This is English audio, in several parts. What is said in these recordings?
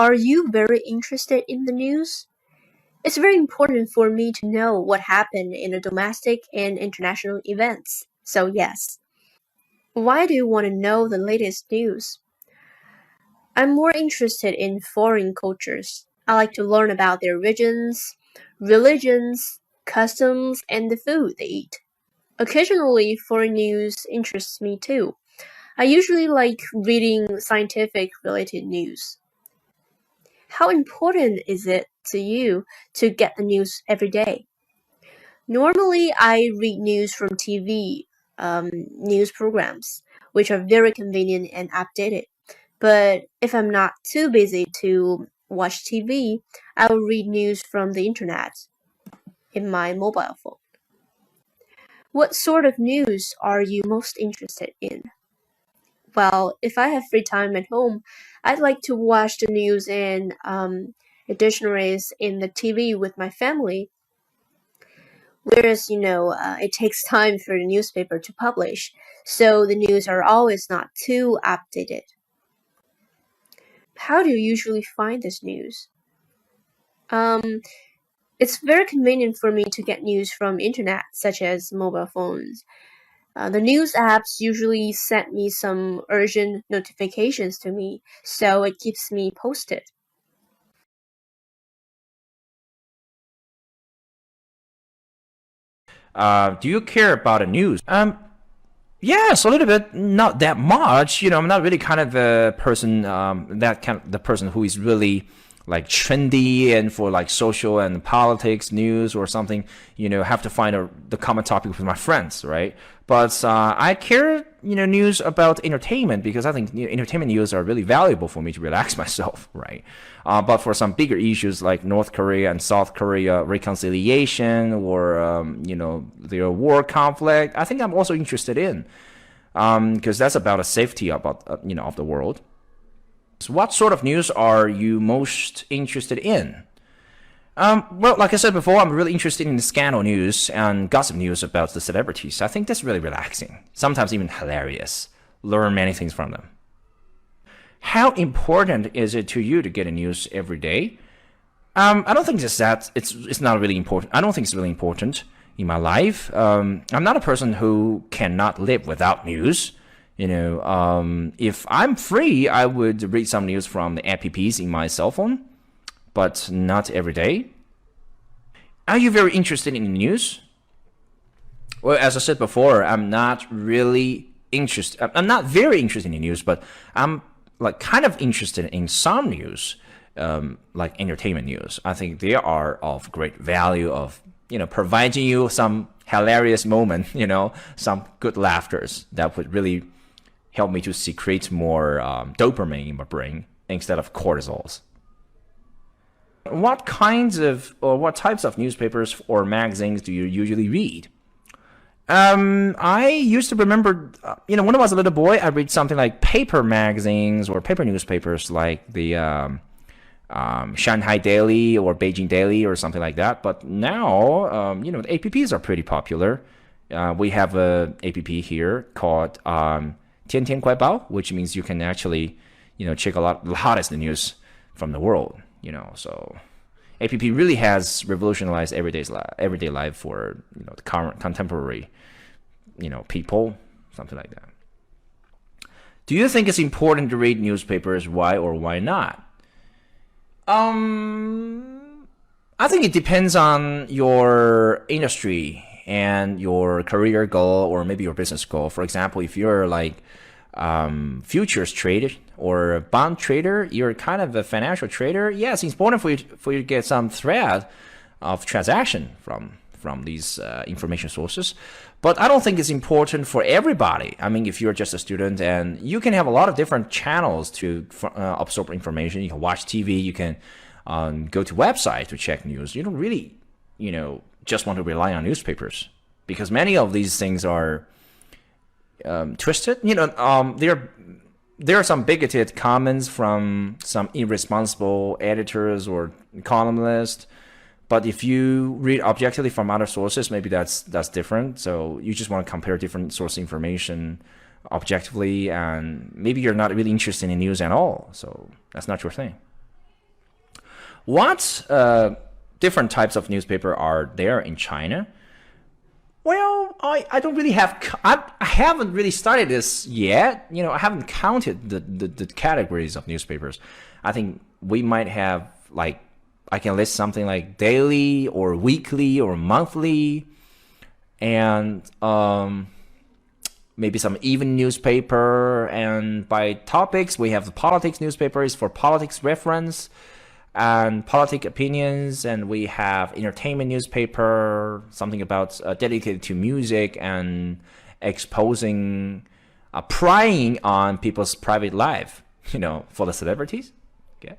Are you very interested in the news? It's very important for me to know what happened in the domestic and international events. So, yes. Why do you want to know the latest news? I'm more interested in foreign cultures. I like to learn about their regions, religions, customs, and the food they eat. Occasionally, foreign news interests me too. I usually like reading scientific related news. How important is it to you to get the news every day? Normally, I read news from TV, news programs, which are very convenient and updated. But if I'm not too busy to watch TV, I will read news from the internet in my mobile phone. What sort of news are you most interested in? Well, if I have free time at home, I'd like to watch the news and dictionaries in the TV with my family. Whereas, it takes time for the newspaper to publish, so the news are always not too updated. How do you usually find this news? Um, it's very convenient for me to get news from internet, such as mobile phones. The news apps usually send me some urgent notifications to me, so it keeps me posted. Do you care about the news? Yes, a little bit, not that much. I'm not really kind of a person, the person who is really like trendy and for like social and politics news or something. Have to find the common topic with my friends, right? But I care, news about entertainment because I think entertainment news are really valuable for me to relax myself, right? But for some bigger issues like North Korea and South Korea reconciliation or their war conflict, I think I'm also interested in because that's about the safety about of the world. So what sort of news are you most interested in? Well, like I said before, I'm really interested in the scandal news and gossip news about the celebrities. I think that's really relaxing, sometimes even hilarious. Learn many things from them. How important is it to you to get a news every day? I don't think it's not really important. I don't think it's really important in my life. I'm not a person who cannot live without news. If I'm free, I would read some news from the apps in my cell phone, but not every day. Are you very interested in the news? Well, as I said before, I'm not very interested in the news, but I'm like kind of interested in some news, like entertainment news. I think they are of great value of providing you some hilarious moment, some good laughters that would really help me to secrete more dopamine in my brain instead of cortisols. What kinds of or what types of newspapers or magazines do you usually read? I used to remember, when I was a little boy, I read something like paper magazines or paper newspapers like the Shanghai Daily or Beijing Daily or something like that. But now, the apps are pretty popular. We have a app here called 天天快报, which means you can actually, check the hottest news from the world. So app really has revolutionized everyday life for the current contemporary people, something like that. Do you think it's important to read newspapers? Why or why not? I think it depends on your industry and your career goal or maybe your business goal. For example, if you're like futures trader or a bond trader, you're kind of a financial trader. Yes, it's important for you to get some thread of transaction from these information sources. But I don't think it's important for everybody. I mean, if you're just a student and you can have a lot of different channels to absorb information. You can watch TV, you can go to websites to check news. You don't really, just want to rely on newspapers because many of these things are twisted. There are some bigoted comments from some irresponsible editors or columnists. But if you read objectively from other sources, maybe that's different. So you just want to compare different source information objectively, and maybe you're not really interested in news at all. So that's not your thing. What different types of newspaper are there in China? Well, I don't really I haven't really studied this yet. I haven't counted the categories of newspapers. I think we might have like I can list something like daily or weekly or monthly, and maybe some even newspaper. And by topics, we have the politics newspapers for politics reference and politic opinions, and we have entertainment newspaper, something about dedicated to music and exposing, prying on people's private life, for the celebrities. Okay.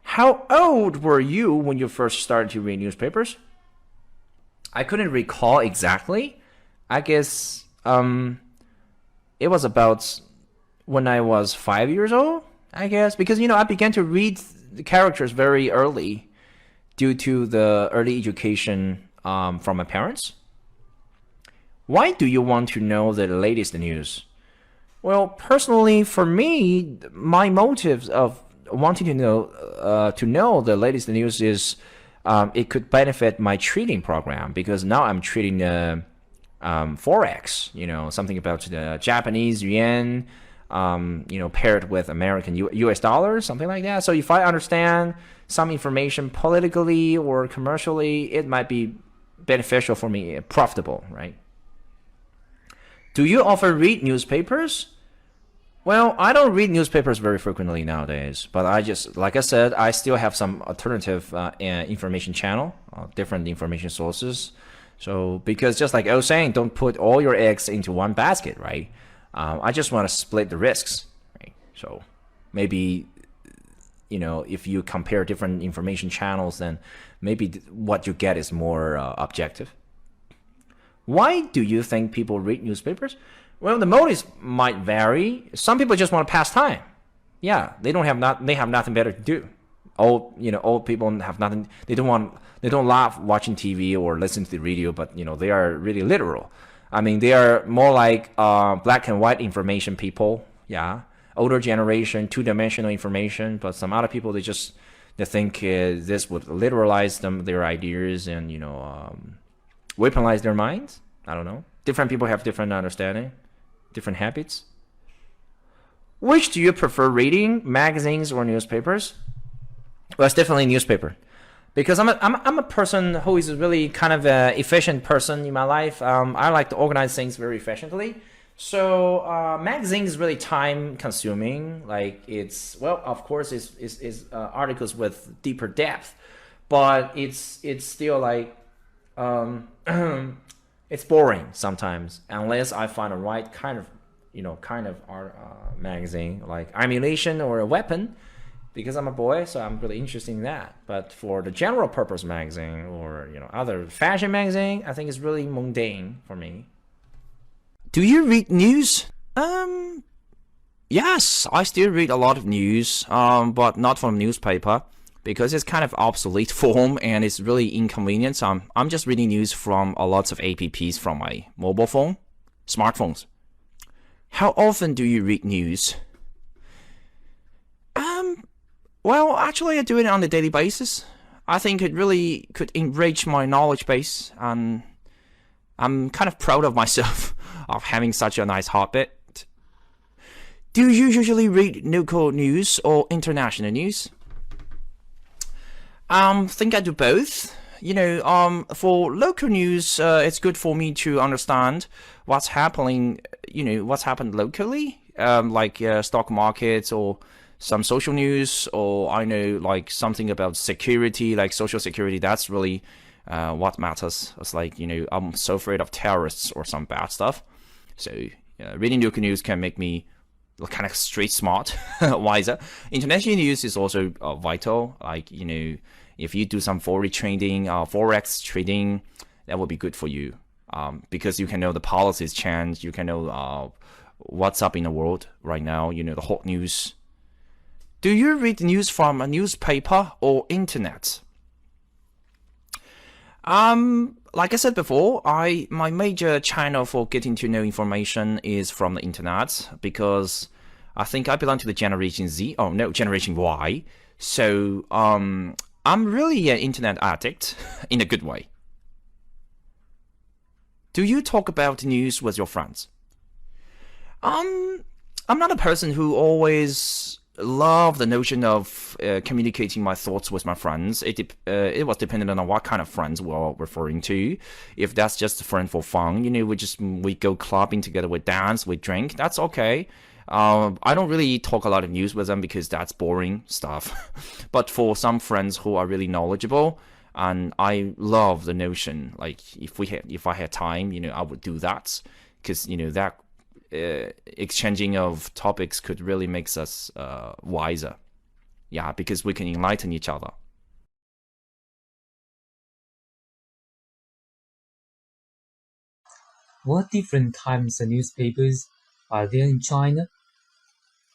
How old were you when you first started to read newspapers? I couldn't recall exactly. I guess it was about when I was 5 years old, I guess, because I began to read the characters very early due to the early education from my parents. Why do you want to know the latest news? Well, personally, for me, my motives of wanting to know the latest news is it could benefit my trading program, because now I'm trading forex. Something about the Japanese yen. Paired with American US dollars, something like that. So if I understand some information politically or commercially, it might be beneficial for me, profitable, right? Do you often read newspapers? Well, I don't read newspapers very frequently nowadays, but like I said, I still have some alternative information channel, different information sources. So because just like I was saying, don't put all your eggs into one basket, right? I just want to split the risks, right? So maybe, if you compare different information channels, then maybe what you get is more objective. Why do you think people read newspapers? Well, the motives might vary. Some people just want to pass time. Yeah, they have nothing better to do. Old people have nothing. They don't laugh watching TV or listen to the radio, but they are really literal. I mean, they are more like black and white information people. Yeah, older generation, two-dimensional information. But some other people, they think this would literalize their ideas and weaponize their minds. I don't know. Different people have different understanding, different habits. Which do you prefer reading, magazines or newspapers? Well, it's definitely newspaper. Because I'm a person who is really kind of an efficient person in my life. I like to organize things very efficiently. So magazine is really time consuming. Like of course it's articles with deeper depth, but it's still like it's boring sometimes unless I find a right kind of art magazine like ammunition or a weapon. Because I'm a boy, so I'm really interested in that. But for the general purpose magazine or other fashion magazine, I think it's really mundane for me. Do you read news? Yes, I still read a lot of news, but not from newspaper because it's kind of obsolete form and it's really inconvenient. So I'm just reading news from a lot of apps from my mobile phone, smartphones. How often do you read news? Well, actually, I do it on a daily basis. I think it really could enrich my knowledge base, and I'm kind of proud of myself of having such a nice habit. Do you usually read local news or international news? Think I do both. For local news, it's good for me to understand what's happening. What's happened locally, like stock markets or some social news, or I know like something about security, like social security. That's really what matters. It's like I'm so afraid of terrorists or some bad stuff. So reading local news can make me kind of street smart, wiser. International news is also vital. Like if you do some forex trading, that would be good for you because you can know the policies change. You can know what's up in the world right now. The hot news. Do you read news from a newspaper or internet? Like I said before, my major channel for getting to know information is from the internet because I think I belong to the Generation Z. Oh no, Generation Y. So I'm really an internet addict in a good way. Do you talk about news with your friends? Um, I'm not a person who always love the notion of communicating my thoughts with my friends. It was dependent on what kind of friends we're referring to. If that's just a friend for fun, we go clubbing together, we dance, we drink. That's okay. I don't really talk a lot of news with them because that's boring stuff. But for some friends who are really knowledgeable, and I love the notion, like if I had time, I would do that because that exchanging of topics could really makes us wiser. Yeah, because we can enlighten each other. What different types of newspapers are there in China?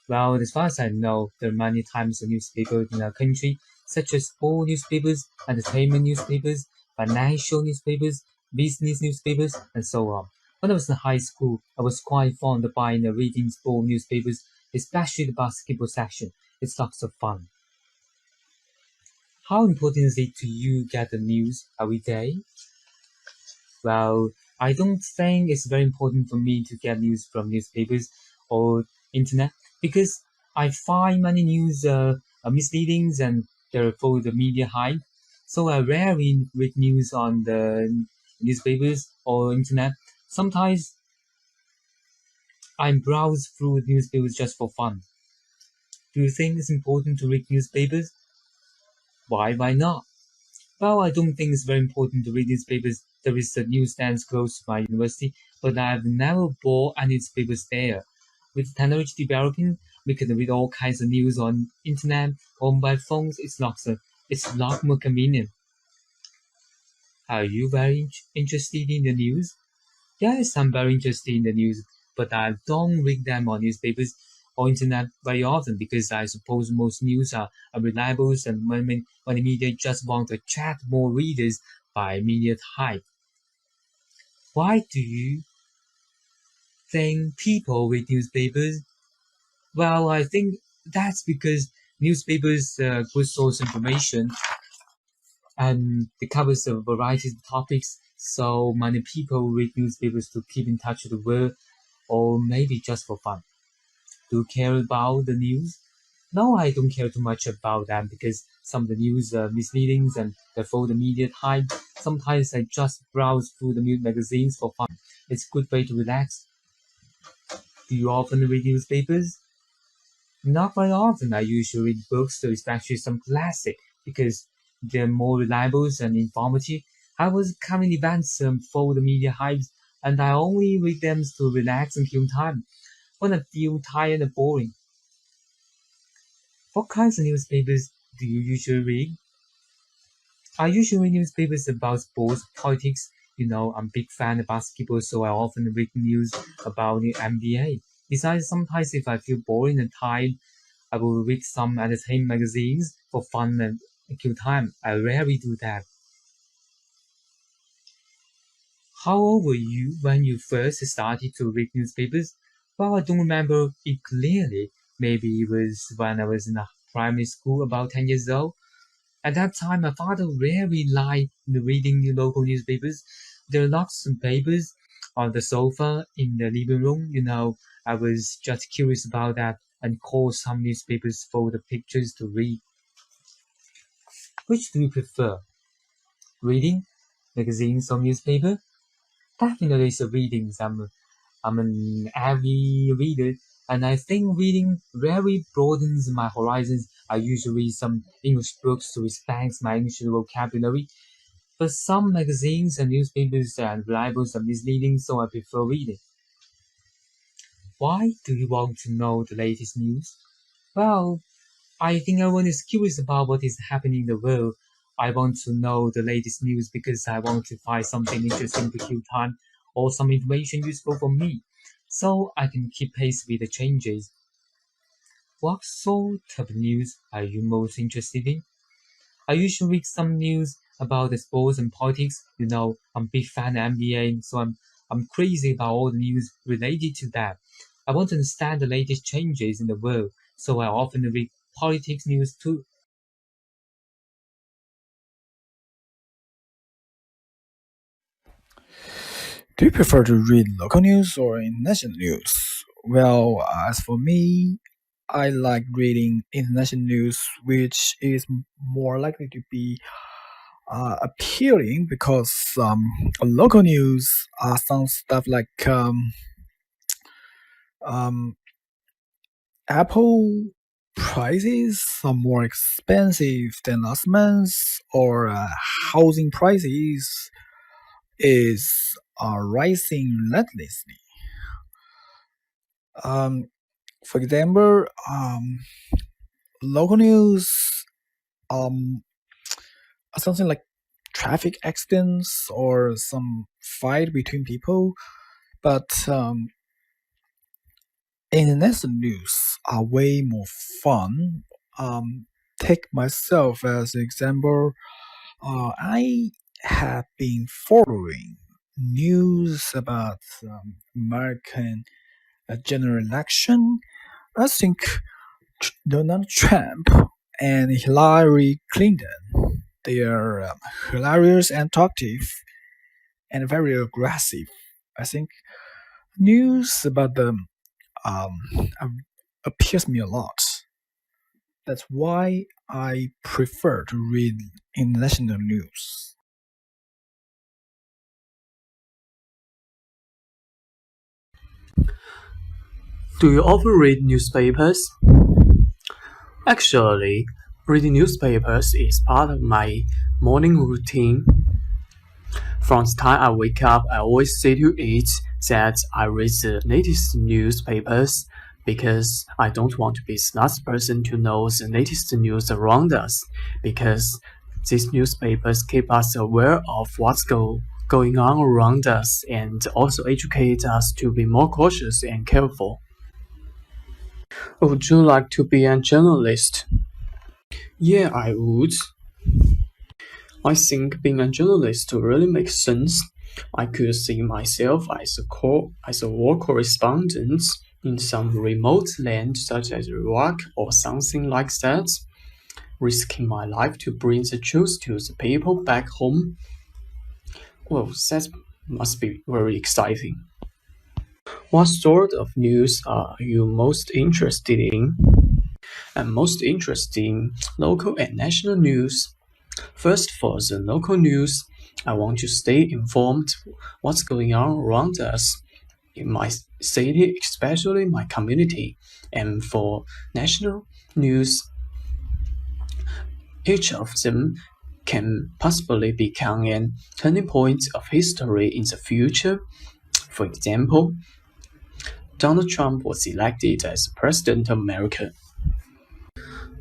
Well, as far as I know, there are many types of newspapers in our country, such as sport newspapers, entertainment newspapers, financial newspapers, business newspapers, and so on. When I was in high school, I was quite fond of buying and reading sport newspapers, especially the basketball section. It's lots of fun. How important is it to you get the news every day? Well, I don't think it's very important for me to get news from newspapers or internet because I find many news are misleading and they're for the media hype. So I rarely read news on the newspapers or internet. Sometimes I browse through newspapers just for fun. Do you think it's important to read newspapers? Why not? Well, I don't think it's very important to read newspapers. There is a newsstand close to my university, but I've never bought any newspapers there. With technology developing, we can read all kinds of news on internet or mobile phones. It's a lot more convenient. Are you very interested in the news? Yes, I'm very interested in the news, but I don't read them on newspapers or internet very often because I suppose most news are unreliable and when the media just want to attract more readers by immediate hype. Why do you think people read newspapers? Well, I think that's because newspapers are a good source of information and it covers a variety of topics. So many people read newspapers to keep in touch with the world or maybe just for fun. Do you care about the news? No, I don't care too much about them because some of the news are misleading and therefore the media hype. Sometimes I just browse through the news magazines for fun. It's a good way to relax. Do you often read newspapers? Not very often. I usually read books, especially some classic, because they're more reliable and informative. I was current events for the media hypes, and I only read them to relax and kill time when I feel tired and boring. What kinds of newspapers do you usually read? I usually read newspapers about sports, politics. I'm a big fan of basketball, so I often read news about the NBA. Besides, sometimes if I feel boring and tired, I will read some entertainment magazines for fun and kill time. I rarely do that. How old were you when you first started to read newspapers? Well, I don't remember it clearly. Maybe it was when I was in a primary school, about 10 years old. At that time, my father rarely liked reading the local newspapers. There are lots of papers on the sofa in the living room. I was just curious about that and called some newspapers for the pictures to read. Which do you prefer? Reading, magazines, or newspaper? Definitely it's readings. I'm an avid reader, and I think reading really broadens my horizons. I usually read some English books to expand my English vocabulary, but some magazines and newspapers are unreliable and misleading, so I prefer reading. Why do you want to know the latest news? Well, I think everyone is curious about what is happening in the world. I want to know the latest news because I want to find something interesting to kill time or some information useful for me so I can keep pace with the changes. What sort of news are you most interested in? I usually read some news about the sports and politics. I'm a big fan of NBA, so I'm crazy about all the news related to that. I want to understand the latest changes in the world, so I often read politics news too. Do you prefer to read local news or international news? Well, as for me, I like reading international news, which is more likely to be appealing because local news are some stuff like um, Apple prices are more expensive than last month, or housing prices is rising relentlessly. Um, for example, local news um, are something like traffic accidents or some fight between people, but international news are way more fun. Take myself as an example. I have been following news about American general election. I think Donald Trump and Hillary Clinton, they are hilarious and talkative and very aggressive. I think news about them um, appeals me a lot. That's why I prefer to read international news. Do you often read newspapers? Actually, reading newspapers is part of my morning routine. From the time I wake up, I always see to it that I read the latest newspapers because I don't want to be the last person to know the latest news around us, because these newspapers keep us aware of what's going on around us and also educate us to be more cautious and careful. Would you like to be a journalist? Yeah, I would. I think being a journalist really makes sense. I could see myself as a war correspondent in some remote land such as Iraq or something like that, risking my life to bring the truth to the people back home. Well, that must be very exciting. What sort of news are you most interested in? I'm most interested in local and national news. First, for the local news, I want to stay informed what's going on around us in my city, especially my community. And for national news, each of them can possibly become a turning point of history in the future. For example, Donald Trump was elected as President of America.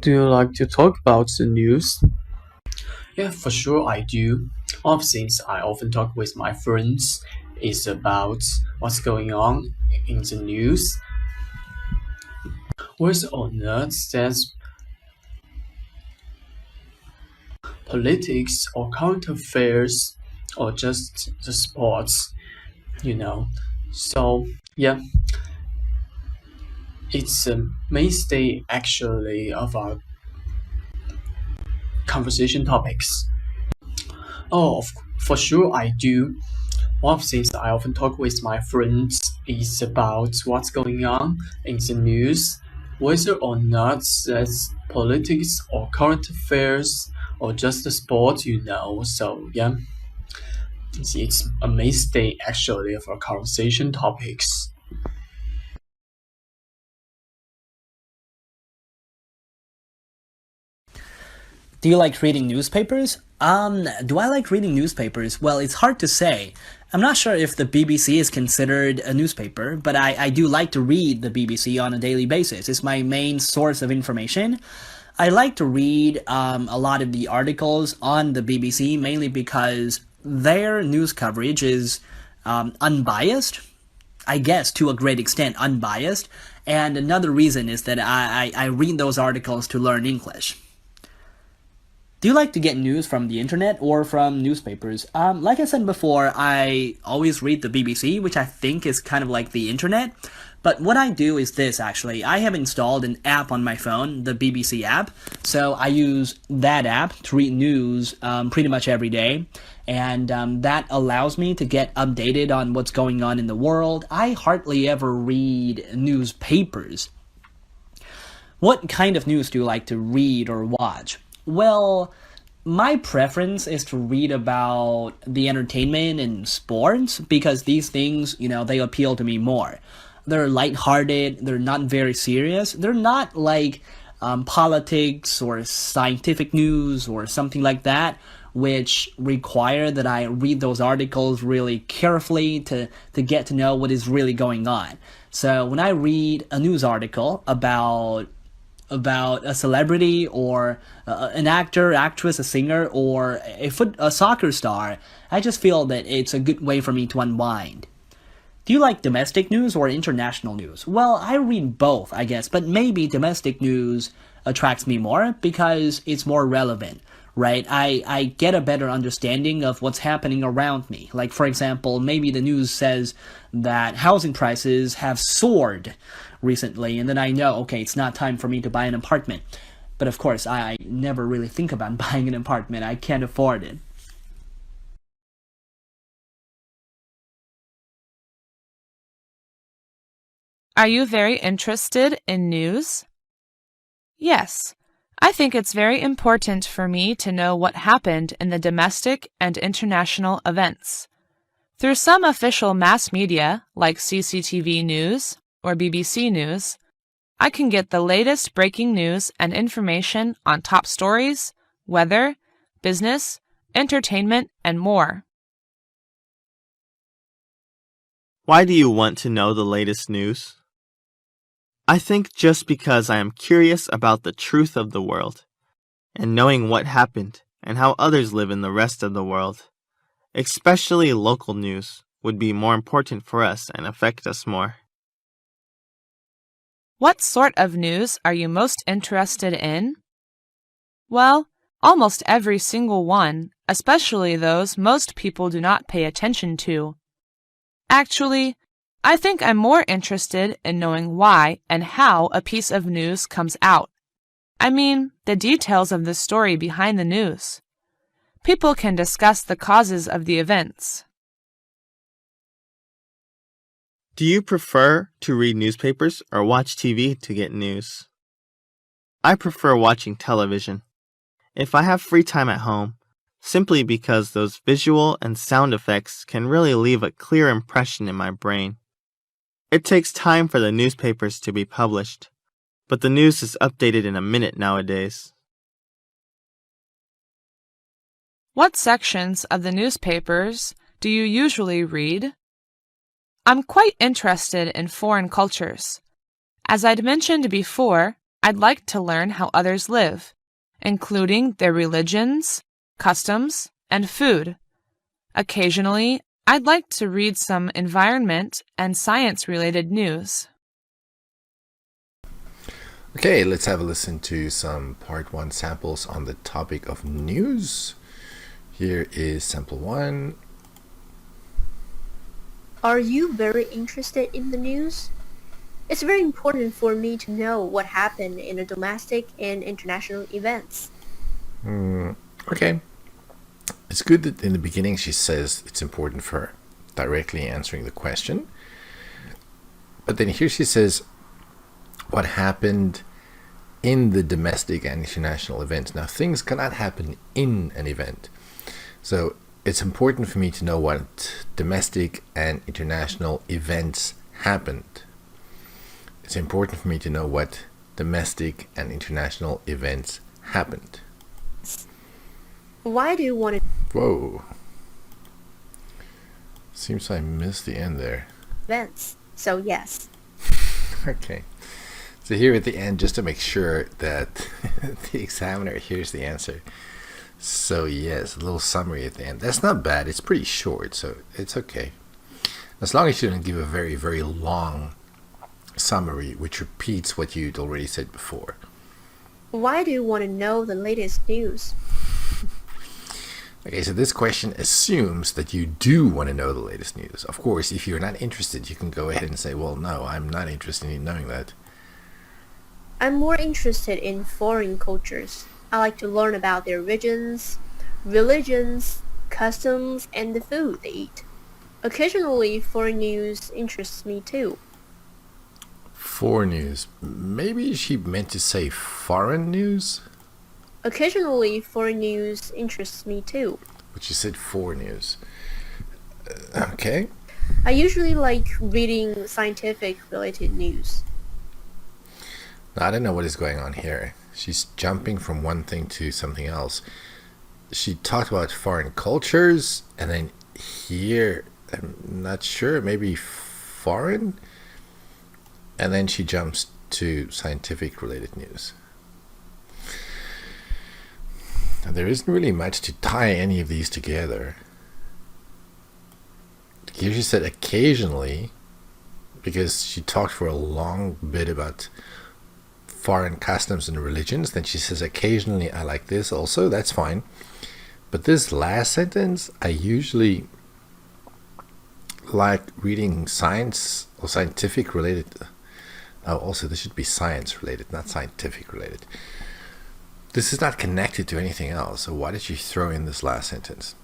Do you like to talk about the news? Yeah, for sure I do. One of the things I often talk with my friends is about what's going on in the news. Whether or not that's politics or current affairs or just the sports, you know. So, yeah, it's a mainstay actually of our conversation topics. Oh, for sure I do. One of the things I often talk with my friends is about what's going on in the news, whether or not that's politics or current affairs or just the sport, you know. So yeah, it's a mainstay actually of our conversation topics. Do you like reading newspapers? Do I like reading newspapers? Well, it's hard to say. I'm not sure if the BBC is considered a newspaper, but I do like to read the BBC on a daily basis. It's my main source of information. I like to read a lot of the articles on the BBC, mainly because their news coverage is unbiased. I guess to a great extent unbiased. And another reason is that I read those articles to learn English. Do you like to get news from the internet or from newspapers? Like I said before, I always read the BBC, which I think is kind of like the internet. But what I do is this, actually. I have installed an app on my phone, the BBC app. So I use that app to read news pretty much every day. and that allows me to get updated on what's going on in the world. I hardly ever read newspapers. What kind of news do you like to read or watch? Well, my preference is to read about the entertainment and sports because these things, they appeal to me more. They're lighthearted, they're not very serious, they're not like politics or scientific news or something like that, which require that I read those articles really carefully to get to know what is really going on. So when I read a news article about a celebrity or an actor, actress, a singer, or a soccer star, I just feel that it's a good way for me to unwind. Do you like domestic news or international news? Well, I read both, I guess, but maybe domestic news attracts me more because it's more relevant, right? I get a better understanding of what's happening around me. Like, for example, maybe the news says that housing prices have soared recently, and then I know, okay, it's not time for me to buy an apartment. But of course, I never really think about buying an apartment. I can't afford it. Are you very interested in news? Yes. I think it's very important for me to know what happened in the domestic and international events. Through some official mass media, like CCTV News or BBC News, I can get the latest breaking news and information on top stories, weather, business, entertainment, and more. Why do you want to know the latest news? I think just because I am curious about the truth of the world, and knowing what happened and how others live in the rest of the world, especially local news, would be more important for us and affect us more. What sort of news are you most interested in? Well, almost every single one, especially those most people do not pay attention to. Actually, I think I'm more interested in knowing why and how a piece of news comes out. I mean, the details of the story behind the news. People can discuss the causes of the events. Do you prefer to read newspapers or watch TV to get news? I prefer watching television. If I have free time at home, simply because those visual and sound effects can really leave a clear impression in my brain. It takes time for the newspapers to be published, but the news is updated in a minute nowadays. What sections of the newspapers do you usually read? I'm quite interested in foreign cultures. As I'd mentioned before, I'd like to learn how others live, including their religions, customs, and food. Occasionally, I'd like to read some environment and science-related news. Okay, let's have a listen to some part 1 samples on the topic of news. Here is sample 1. Are you very interested in the news? It's very important for me to know what happened in the domestic and international events. Okay. It's good that in the beginning she says it's important for her, directly answering the question. But then here she says what happened in the domestic and international events. Now, things cannot happen in an event. So it's important for me to know what domestic and international events happened. It's important for me to know what domestic and international events happened. Why do you want to Whoa. Seems I missed the end there. events? So yes. Okay. So here at the end, just to make sure that the examiner hears the answer. So yes, a little summary at the end. That's not bad. It's pretty short, so it's okay. As long as you don't give a very, very long summary which repeats what you'd already said before. Why do you want to know the latest news? Okay, so this question assumes that you do want to know the latest news. Of course, if you're not interested, you can go ahead and say, well, no, I'm not interested in knowing that. I'm more interested in foreign cultures. I like to learn about their religions, customs, and the food they eat. Occasionally, foreign news interests me too. Foreign news. Maybe she meant to say foreign news? Occasionally, foreign news interests me too. But she said foreign news. Okay. I usually like reading scientific-related news. Now, I don't know what is going on here. She's jumping from one thing to something else. She talked about foreign cultures, and then here, I'm not sure, maybe foreign? And then she jumps to scientific-related news. Now, there isn't really much to tie any of these together. Here she said occasionally, because she talked for a long bit about foreign customs and religions. Then she says occasionally I like this also, that's fine. But this last sentence, I usually like reading science or scientific related. Oh, also this should be science related, not scientific related. This is not connected to anything else, so why did she throw in this last sentence?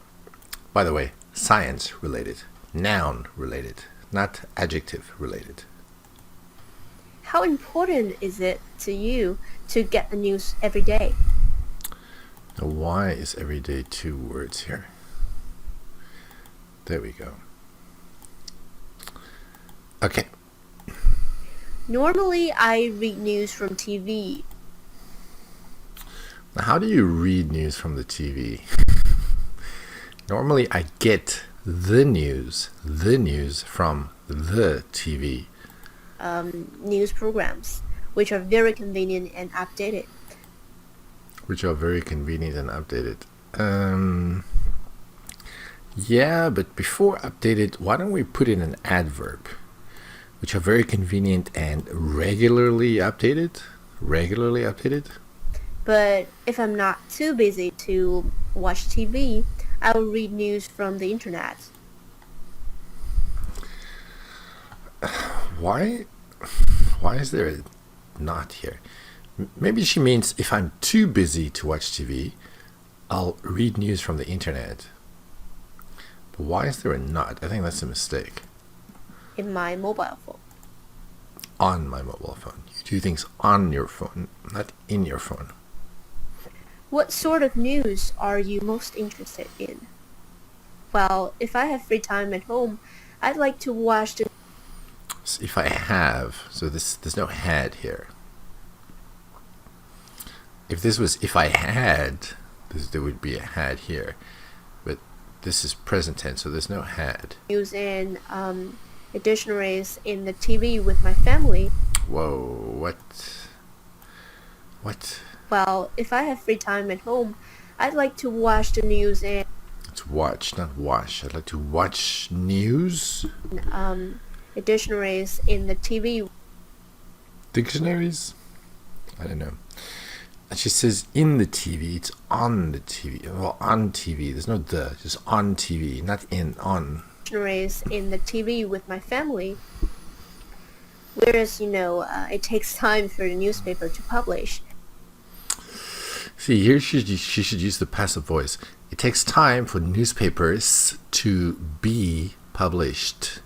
By the way, science related, noun related, not adjective related. How important is it to you to get the news every day? Now, why is every day 2 words here? There we go. Okay. Normally, I read news from TV. Now, how do you read news from the TV? Normally, I get the news from the TV. News programs, which are very convenient and updated. Yeah, but before updated, why don't we put in an adverb? Which are very convenient and regularly updated? But if I'm not too busy to watch TV, I will read news from the internet. Why is there a not here? Maybe she means if I'm too busy to watch TV, I'll read news from the internet. But why is there a not? I think that's a mistake. In my mobile phone. On my mobile phone. You do things on your phone, not in your phone. What sort of news are you most interested in? Well, if I have free time at home, I'd like to watch the... So if I have, so there's no had here. If this was if I had, there would be a had here. But this is present tense, so there's no had. News and dictionaries in the TV with my family. Whoa, what? Well, if I have free time at home, I'd like to watch the news and... It's watch, not wash. I'd like to watch news. Dictionaries in the TV. Dictionaries? I don't know. And she says in the TV, it's on the TV. Well, on TV. There's no the, just on TV, not in, on. Dictionaries in the TV with my family. Whereas, it takes time for the newspaper to publish. See, here she should use the passive voice. It takes time for newspapers to be published.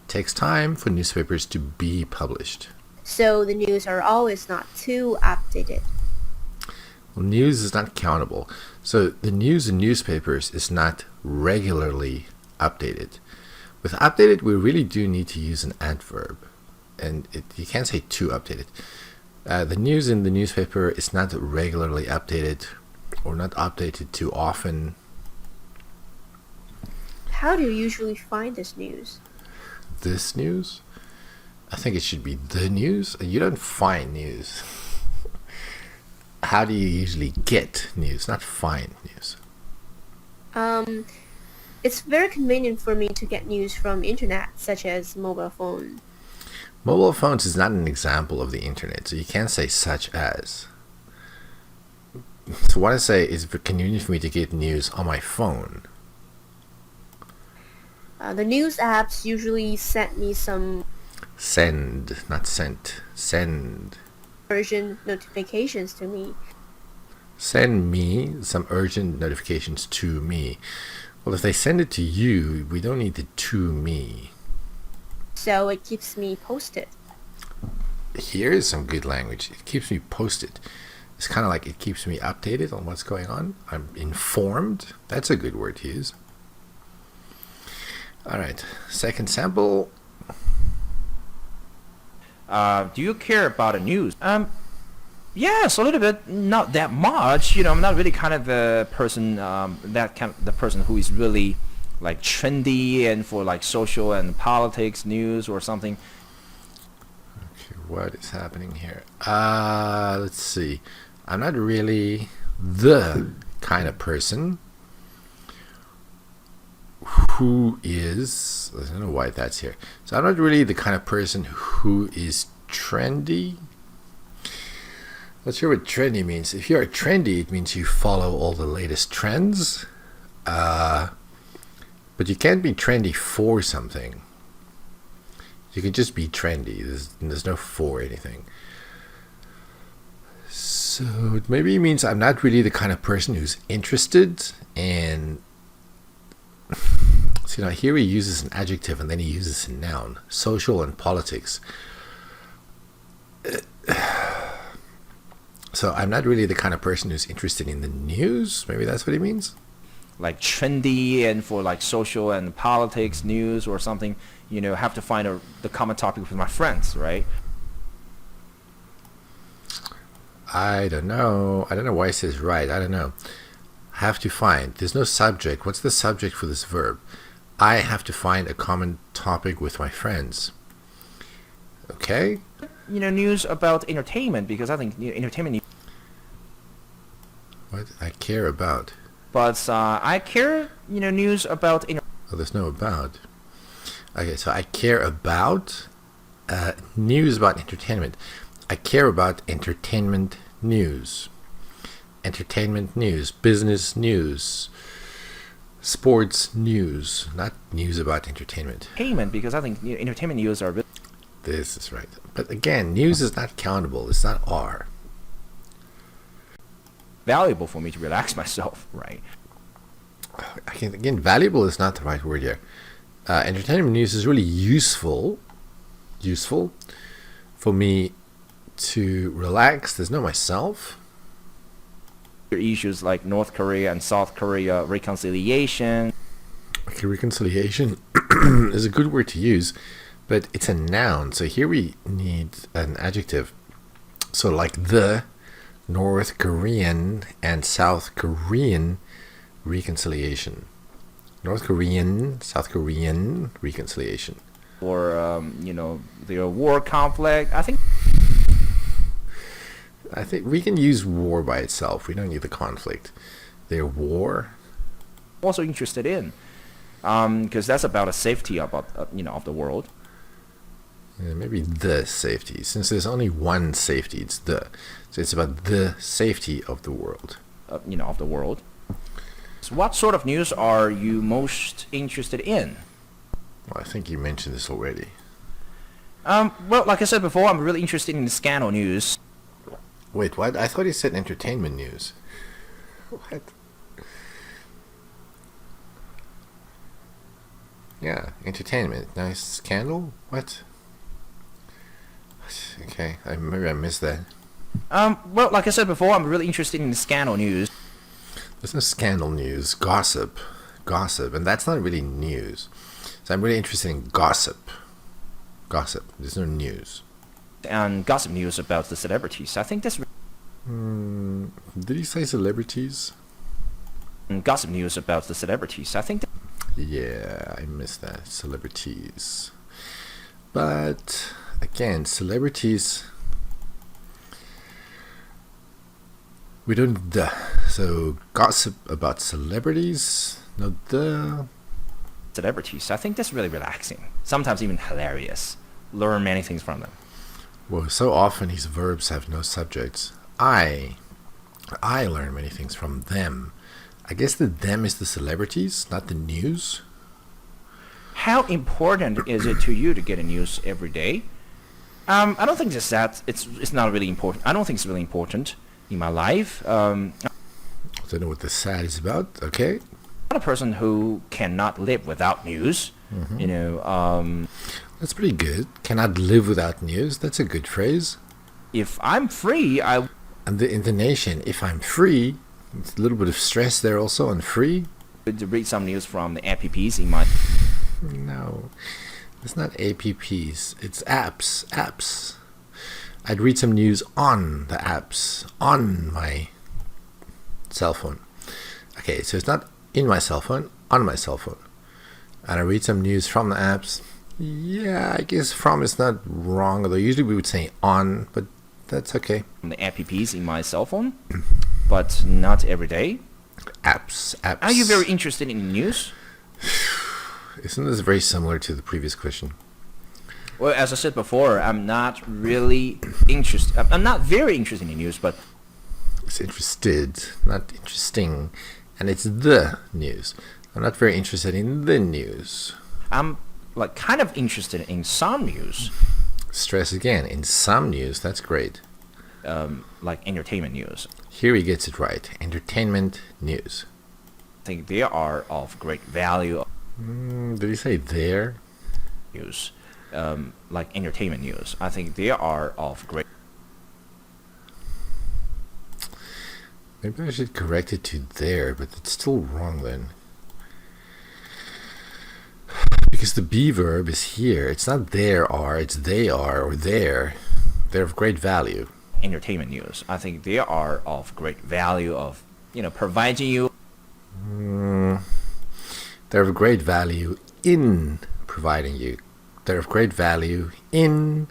It takes time for newspapers to be published. So the news are always not too updated. Well, news is not countable. So the news in newspapers is not regularly updated. With updated, we really do need to use an adverb. And you can't say too updated. The news in the newspaper is not regularly updated or not updated too often. How do you usually find this news? This news? I think it should be the news. You don't find news. How do you usually get news, not find news? It's very convenient for me to get news from internet, such as mobile phone. Mobile phones is not an example of the internet, so you can't say such as. So what I say is convenient for me to get news on my phone. The news apps usually send me some... Send, not sent. Send. Version notifications to me. Send me some urgent notifications to me. Well, if they send it to you, we don't need the to me. So it keeps me posted. Here's some good language. It keeps me posted. It's kind of like it keeps me updated on what's going on. I'm informed. That's a good word to use. All right. Second sample. Do you care about the news? Yes, a little bit. Not that much. I'm not really kind of the person the person who is really like trendy and for like social and politics news or something. Okay, what is happening here? Let's see. I'm not really the kind of person who is. I don't know why that's here. So I'm not really the kind of person who is trendy. Not sure what trendy means. If you're trendy, it means you follow all the latest trends. But you can't be trendy for something. You can just be trendy. There's no for anything. So maybe it means I'm not really the kind of person who's interested in. So here he uses an adjective and then he uses a noun. Social and politics. So I'm not really the kind of person who's interested in the news. Maybe that's what he means. Like trendy and for like social and politics news or something. Have to find the common topic with my friends, right? I don't know why it says right. I don't know. Have to find. There's no subject. What's the subject for this verb? I have to find a common topic with my friends. Okay. News about entertainment, because I think entertainment. What I care about. But I care, news about. Oh, there's no about. Okay, so I care about news about entertainment. I care about entertainment news. Entertainment news, business news, sports news, not news about entertainment. Entertainment, because I think entertainment news are. This is right. But again, news is not countable. It's not R. Valuable for me to relax myself, right? Again, valuable is not the right word here. Entertainment news is really useful for me to relax. There's no myself. Issues like North Korea and South Korea reconciliation. Okay, reconciliation is a good word to use, but it's a noun. So here we need an adjective. So like the North Korean and South Korean reconciliation. North Korean, South Korean reconciliation. Or, their war conflict. I think we can use war by itself. We don't need the conflict. Their war. Also interested in, because that's about a safety of the world. Yeah, maybe the safety. Since there's only one safety, it's the. So it's about the safety of the world. Of the world. So what sort of news are you most interested in? Well, I think you mentioned this already. Well, like I said before, I'm really interested in the scandal news. Wait, what? I thought he said entertainment news. What? Yeah, entertainment. Nice scandal? What? Okay, maybe I missed that. Well, like I said before, I'm really interested in the scandal news. There's no scandal news. Gossip. And that's not really news. So I'm really interested in gossip. There's no news. And gossip news about the celebrities. I think this. Did he say celebrities? And gossip news about the celebrities. I think. Yeah, I missed that. Celebrities. But again, celebrities. We don't the. So gossip about celebrities. No the. Celebrities. I think that's really relaxing. Sometimes even hilarious. Learn many things from them. Well, so often these verbs have no subjects. I learn many things from them. I guess the them is the celebrities, not the news. How important is it to you to get a news every day? I don't think it's that. It's not really important. I don't think it's really important. in my life. I don't know what the sad is about. Okay. I'm not a person who cannot live without news. You know, That's pretty good. Cannot live without news. That's a good phrase. if I'm free, I And the intonation, if I'm free, it's a little bit of stress there also on free. would read some news from the apps in my. No, it's not apps. It's apps. Apps. I'd read some news on the apps, on my cell phone. Okay, so it's not in my cell phone, on my cell phone. And I read some news from the apps. Yeah, I guess from is not wrong, although usually we would say on, but that's okay. From the apps in my cell phone, but not every day. Apps. Are you very interested in news? Isn't this very similar to the previous question? Well, as I said before, I'm not really interested. I'm not very interested in news, but It's interested, not interesting. And it's the news. I'm not very interested in the news. I'm like kind of interested in some news, Stress again. In some news, that's great. like entertainment news. Here he gets it right. Entertainment news. I think they are of great value. Did he say there? News, like entertainment news. I think they are of great. Maybe I should correct it to there, but it's still wrong then. Because the be verb is here. It's not there are, it's they are or there. They're of great value. Entertainment news. I think they are of great value of, providing you. They're of great value in providing you. They're of great value in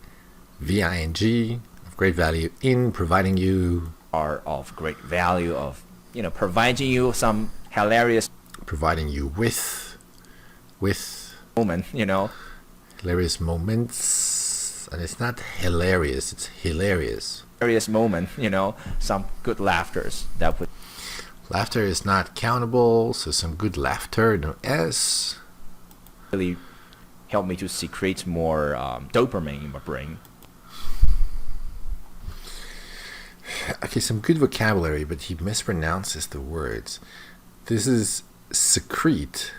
VING, of great value in providing you. Are of great value of, providing you some hilarious Providing you with moment, hilarious moments. And it's not hilarious, it's hilarious. hilarious moment, some good laughters that would Laughter is not countable, so some good laughter, no S. really help me to secrete more dopamine in my brain. Okay, some good vocabulary, but he mispronounces the words. This is secrete.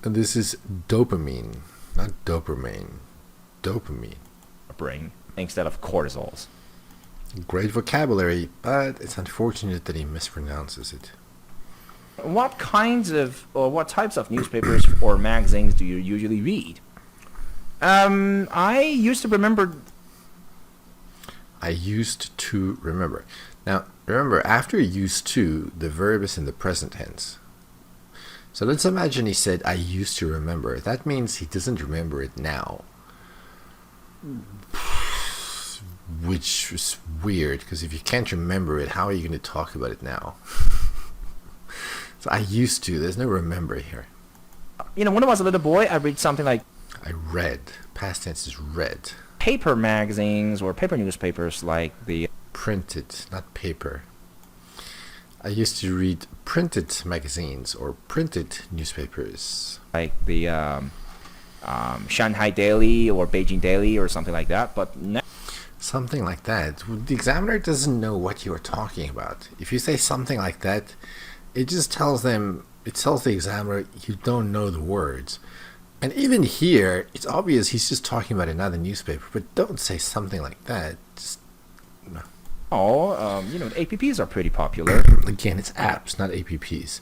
And this is dopamine, not dopamine. Dopamine. Brain instead of cortisols. Great vocabulary, but it's unfortunate that he mispronounces it. What kinds of or what types of newspapers or magazines do you usually read? I used to remember. Now, remember, after used to, the verb is in the present tense. So let's imagine he said, I used to remember. That means he doesn't remember it now. Which is weird, because if you can't remember it, how are you going to talk about it now? So I used to, there's no remember here. When I was a little boy, I read something like I read. Past tense is read. paper magazines or paper newspapers like the Printed, not paper. I used to read printed magazines or printed newspapers. Shanghai Daily or Beijing Daily or something like that. But now, Something like that. The examiner doesn't know what you are talking about. If you say something like that, it just tells the examiner you don't know the words. And even here, it's obvious he's just talking about another newspaper, but don't say something like that. Just, no. APPs are pretty popular. Again, it's apps, not apps.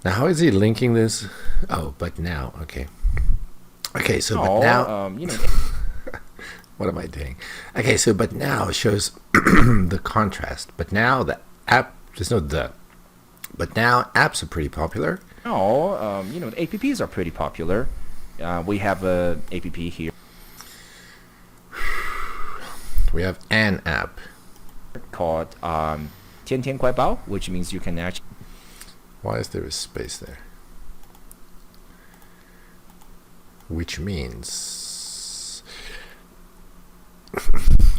Now, how is he linking this? Oh, but now, okay. Okay, so but now... What am I doing? Okay, so but now shows the contrast. But now the app, there's no the. But now apps are pretty popular. APPs are pretty popular. We have a app here We have an app. called 天天快报, which means you can actually. Why is there a space there? Which means...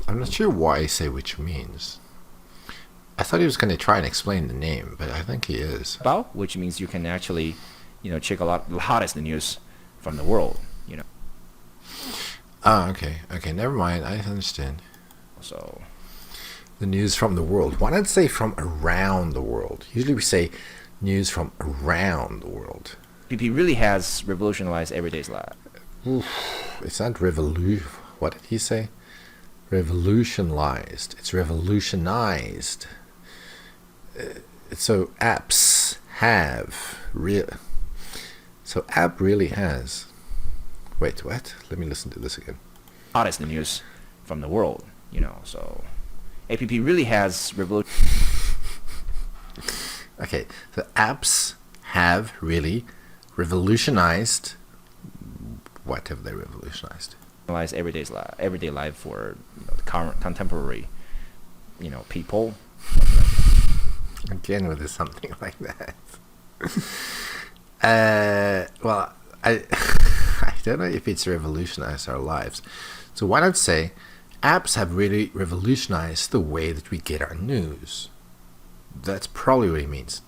I'm not sure why I say which means. I thought he was going to try and explain the name, but I think he is. 报, which means you can actually, check the hottest news from the world. Oh, okay. Okay, never mind. I understand. So The news from the world. Why not say from around the world? Usually we say news from around the world. PP really has revolutionized everyday's life. It's not revolution. What did he say? Revolutionized. It's revolutionized. So apps have So app really has. Wait, what? Let me listen to this again. Hottest news from the world, so APP really has Okay, so apps have really revolutionized. What have they revolutionized? revolutionized everyday life for the current contemporary, people. Again, with something like that. Well, I I don't know if it's revolutionized our lives. So why not say apps have really revolutionized the way that we get our news? That's probably what he means.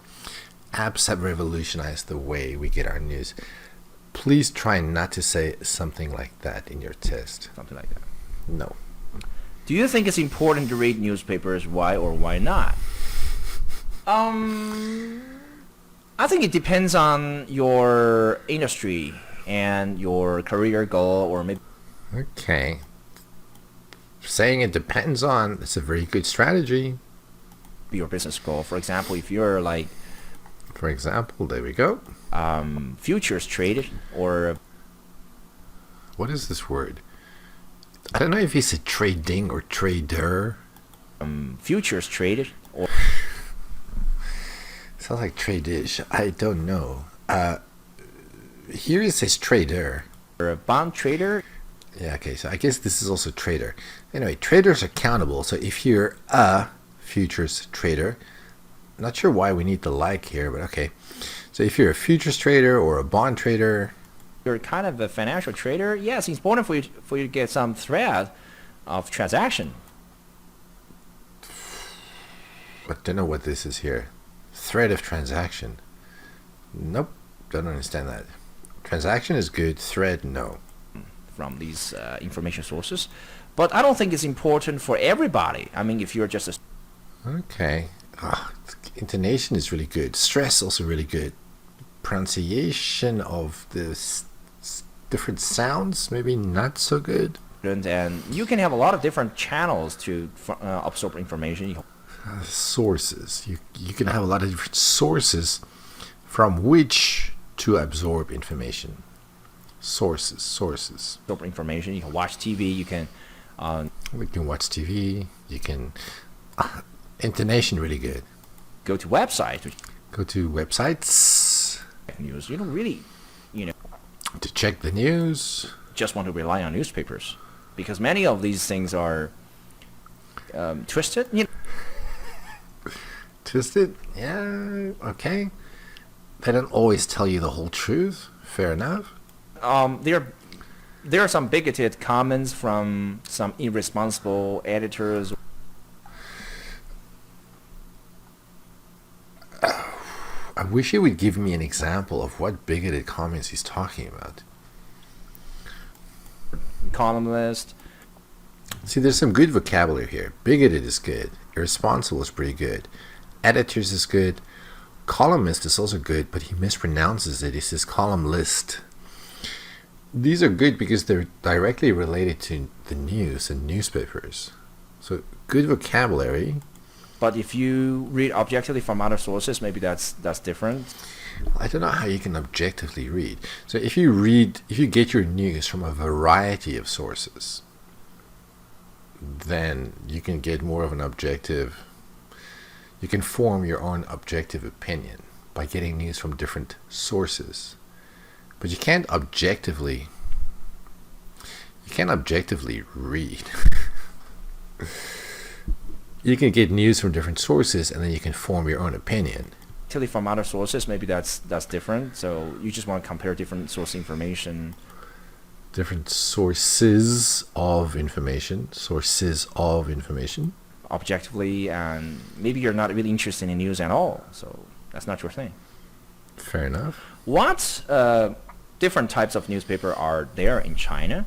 Apps have revolutionized the way we get our news. Please try not to say something like that in your test. Something like that. No. Do you think it's important to read newspapers? Why or why not? I think it depends on your industry and your career goal, or maybe. Okay. Saying it depends on, it's a very good strategy. Your business goal. For example, if you're For example, there we go. Futures traded, or What is this word? I don't know if he said trading or trader. futures traded, or Sounds like tradish. I don't know. Here it says trader. a bond trader. Yeah, okay, so I guess this is also trader. Anyway, traders are countable. So if you're a futures trader, not sure why we need the like here, but okay. So if you're a futures trader or a bond trader, You're kind of a financial trader. Yes, it's important for you to get some thread of transaction. I don't know what this is here. Thread of transaction. Nope, don't understand that. Transaction is good, thread, no. From these information sources, but I don't think it's important for everybody. I mean, if you're just a Okay. Intonation is really good. Stress also really good. Pronunciation of the different sounds maybe not so good. student, and you can have a lot of different channels to absorb information. Sources. You can have a lot of different sources from which to absorb information. Sources. Absorb information. You can watch TV. You can. We can watch TV. You can. Intonation really good. Go to websites. Go to websites. News. You don't really, to check the news. just want to rely on newspapers, because many of these things are twisted. Twisted? Yeah. Okay. They don't always tell you the whole truth. Fair enough. There are some bigoted comments from some irresponsible editors. I wish he would give me an example of what bigoted comments he's talking about. Columnist. See, there's some good vocabulary here. Bigoted is good. Irresponsible is pretty good. Editors is good. Columnist is also good, but he mispronounces it. He says column list. These are good because they're directly related to the news and newspapers. So good vocabulary. But if you read objectively from other sources, maybe that's different. I don't know how you can objectively read. So if you get your news from a variety of sources, then you can get more of an objective. You can form your own objective opinion by getting news from different sources. But you can't objectively read. You can get news from different sources and then you can form your own opinion. Actually, from other sources, maybe that's different. So you just want to compare different source information. Different sources of information. Objectively, and maybe you're not really interested in news at all. So that's not your thing. Fair enough. What different types of newspaper are there in China?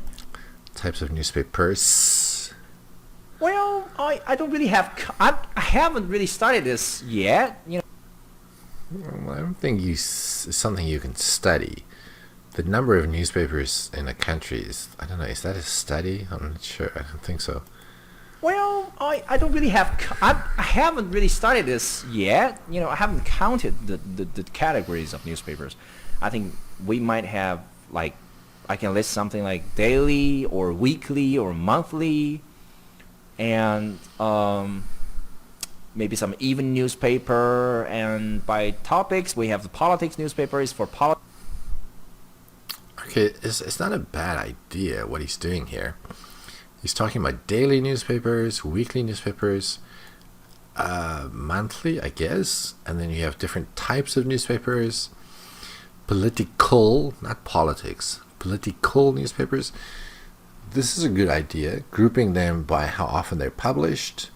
Types of newspapers. Well, I don't really have. I haven't really studied this yet. Well, I don't think it's something you can study. The number of newspapers in a country is, I don't know, is that a study? I'm not sure. I don't think so. Well, I don't really have. I haven't really studied this yet. I haven't counted the categories of newspapers. I think we might have, like, I can list something like daily or weekly or monthly, and maybe some even newspaper. And by topics, we have the politics newspapers for politics. Okay, it's not a bad idea what he's doing here. He's talking about daily newspapers, weekly newspapers, monthly, I guess, and then you have different types of newspapers, political, not politics, political newspapers. This is a good idea, grouping them by how often they're published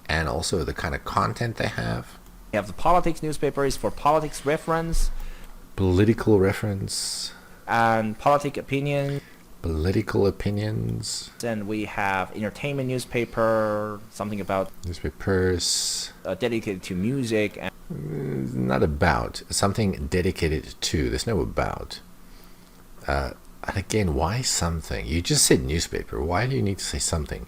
and also the kind of content they have. We have the politics newspapers for politics reference Political reference, and politic opinion. political opinions, Then we have entertainment newspaper, something about newspapers, dedicated to music, and not about, something dedicated to. There's no about. And again, why something? You just said newspaper. Why do you need to say something?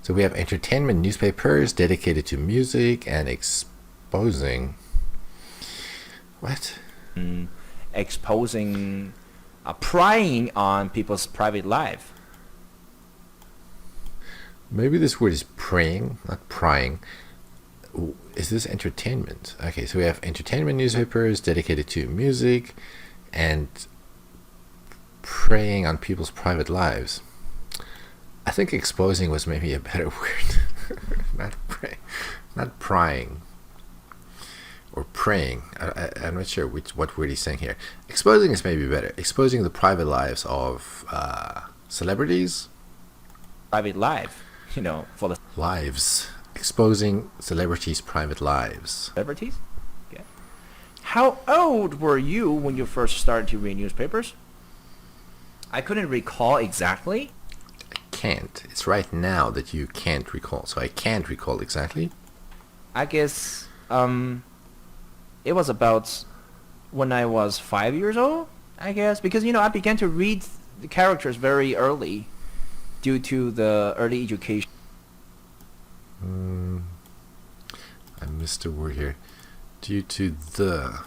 So we have entertainment newspapers dedicated to music and exposing. What? exposing, prying on people's private life. Maybe this word is praying, not prying. Is this entertainment? Okay, so we have entertainment newspapers dedicated to music and preying on people's private lives. I think exposing was maybe a better word. not prying or praying. I'm not sure what word he's saying here. Exposing is maybe better. Exposing the private lives of celebrities. Private life, for the Lives. Exposing celebrities' private lives. celebrities. Yeah. How old were you when you first started to read newspapers? I couldn't recall exactly. Can't. It's right now that you can't recall. So I can't recall exactly. I guess it was about when I was 5 years old, I guess, because I began to read the characters very early due to the early education. I missed a word here. Due to the.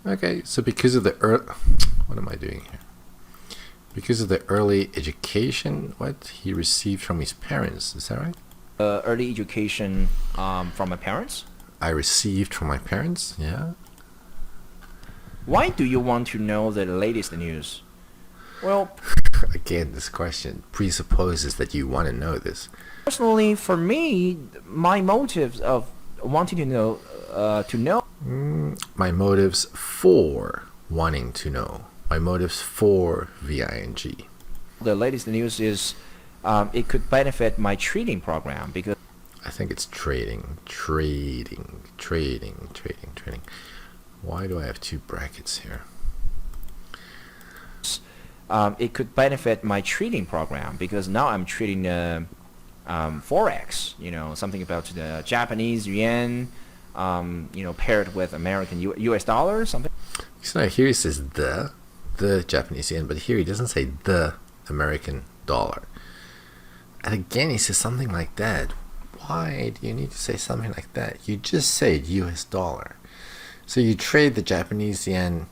Okay, so because of the what am I doing here? Because of the early education, what he received from his parents, is that right? Early education from my parents. I received from my parents, yeah. Why do you want to know the latest news? Well, Again, this question presupposes that you want to know this. personally, for me, my motives of wanting to know, My motives for wanting to know. My motives for VING. the latest news is it could benefit my trading program because I think it's trading. Why do I have two brackets here? it could benefit my trading program because now I'm trading forex. Something about the Japanese yen, paired with American U.S. dollar, something. So here he says the Japanese yen, but here he doesn't say the American dollar. And again, he says something like that. Why do you need to say something like that? You just said U.S. dollar. So you trade the Japanese yen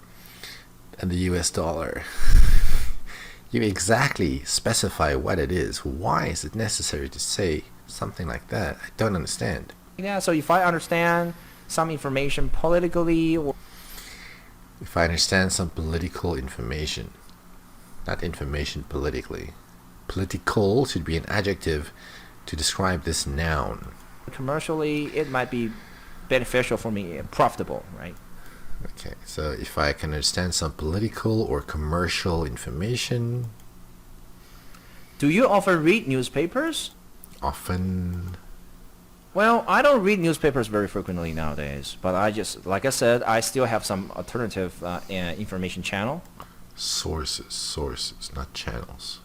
and the U.S. dollar. You exactly specify what it is. Why is it necessary to say something like that? I don't understand. Yeah, so if I understand some information politically, or If I understand some political information, not information politically. Political should be an adjective to describe this noun. commercially, it might be beneficial for me, profitable, right? Okay, so if I can understand some political or commercial information, Do you often read newspapers? often. Well, I don't read newspapers very frequently nowadays, but like I said, I still have some alternative information channel, Sources, not channels.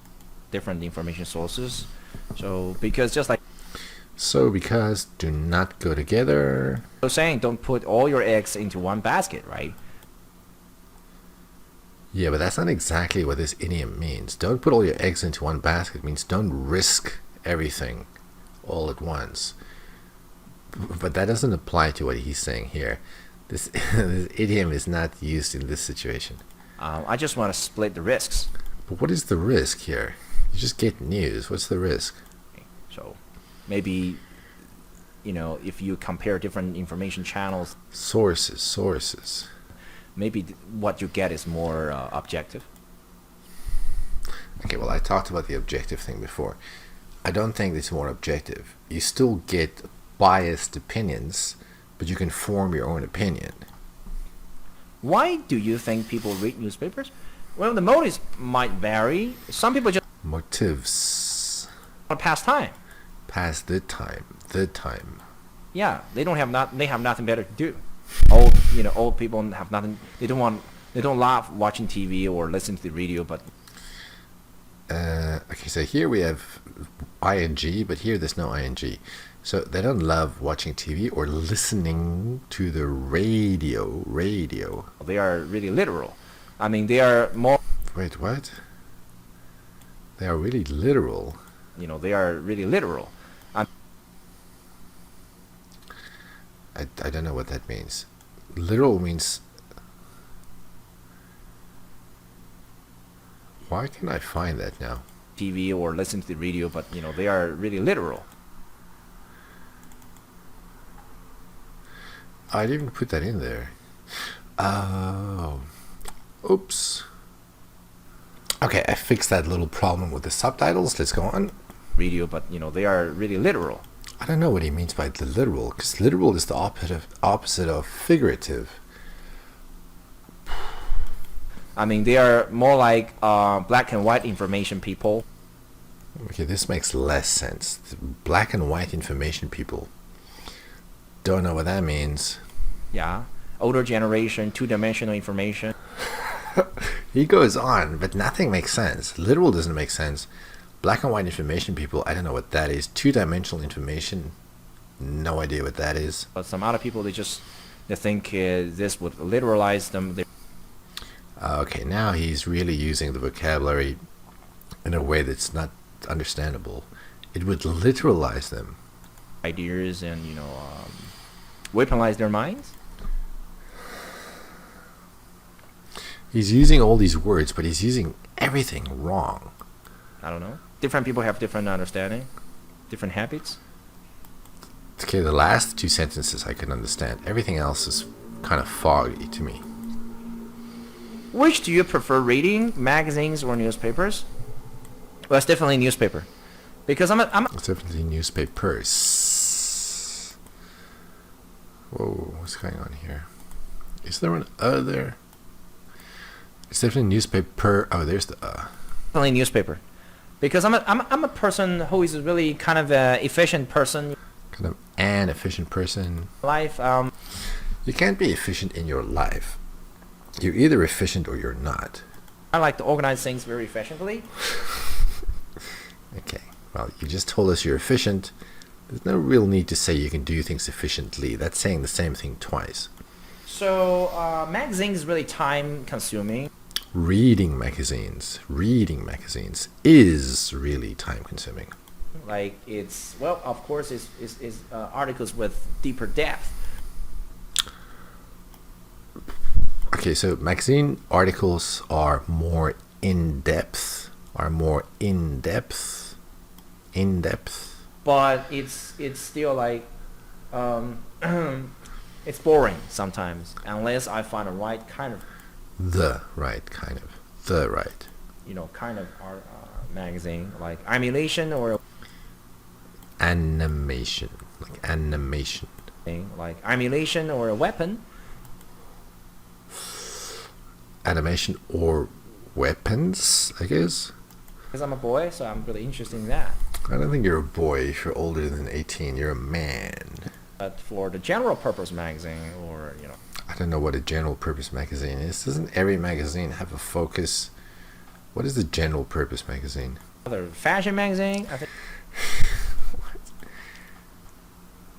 different information sources. So because just like So because do not go together. you're saying, don't put all your eggs into one basket, right? Yeah, but that's not exactly what this idiom means. Don't put all your eggs into one basket means don't risk everything all at once. But that doesn't apply to what he's saying here. This, this idiom is not used in this situation. I just want to split the risks. But what is the risk here? You just get news. What's the risk? So maybe, if you compare different information channels, Sources. maybe what you get is more objective. Okay, well, I talked about the objective thing before. I don't think it's more objective. You still get biased opinions, but you can form your own opinion. Why do you think people read newspapers? Well, the motives might vary. Some people just Motives. want to pass time. Pass the time. The time. Yeah, they have nothing better to do. Old people have nothing. They don't love watching TV or listening to the radio, but Okay, so here we have ing, but here there's no ing. So they don't love watching TV or listening to the radio. they are really literal. I mean, they are more. Wait, what? They are really literal. They are really literal. I don't know what that means. Literal means... Why can I find that now? TV or listen to the radio, but they are really literal. I didn't put that in there. Oh. Oops. Okay, I fixed that little problem with the subtitles. Let's go on. Radio, but they are really literal. I don't know what he means by the literal, because literal is the opposite of figurative. I mean, they are more like black and white information people. Okay, this makes less sense. The black and white information people. Don't know what that means. Yeah, older generation, two-dimensional information. He goes on, but nothing makes sense. Literal doesn't make sense. Black and white information people, I don't know what that is. Two-dimensional information, no idea what that is. But some other people, they think this would literalize them. Okay, now he's really using the vocabulary in a way that's not understandable. It would literalize them. Ideas and weaponize their minds. He's using all these words, but he's using everything wrong. I don't know. Different people have different understanding, different habits. Okay, the last two sentences I can understand. Everything else is kind of foggy to me. Which do you prefer reading, magazines or newspapers? Well, it's definitely newspaper, because It's definitely newspapers. Whoa, what's going on here? Is there an there? It's definitely newspaper. Oh, there's the definitely newspaper, because I'm a person who is really kind of a efficient person. Kind of an efficient person. Life. You can't be efficient in your life. You're either efficient or you're not. I like to organize things very efficiently. Okay, well, you just told us you're efficient. There's no real need to say you can do things efficiently. That's saying the same thing twice. So, magazines is really time consuming. Reading magazines is really time consuming. Like of course, it's articles with deeper depth. Okay, so magazine articles are more in depth. But it's still like it's boring sometimes unless I find the right kind of kind of art magazine, like animation or animation thing, like animation or a weapon. Animation or weapons, I guess. Because I'm a boy, so I'm really interested in that. I don't think you're a boy if you're older than 18. You're a man. But for the general purpose magazine, or I don't know what a general purpose magazine is. Doesn't every magazine have a focus? What is the general purpose magazine? other fashion magazine, I think.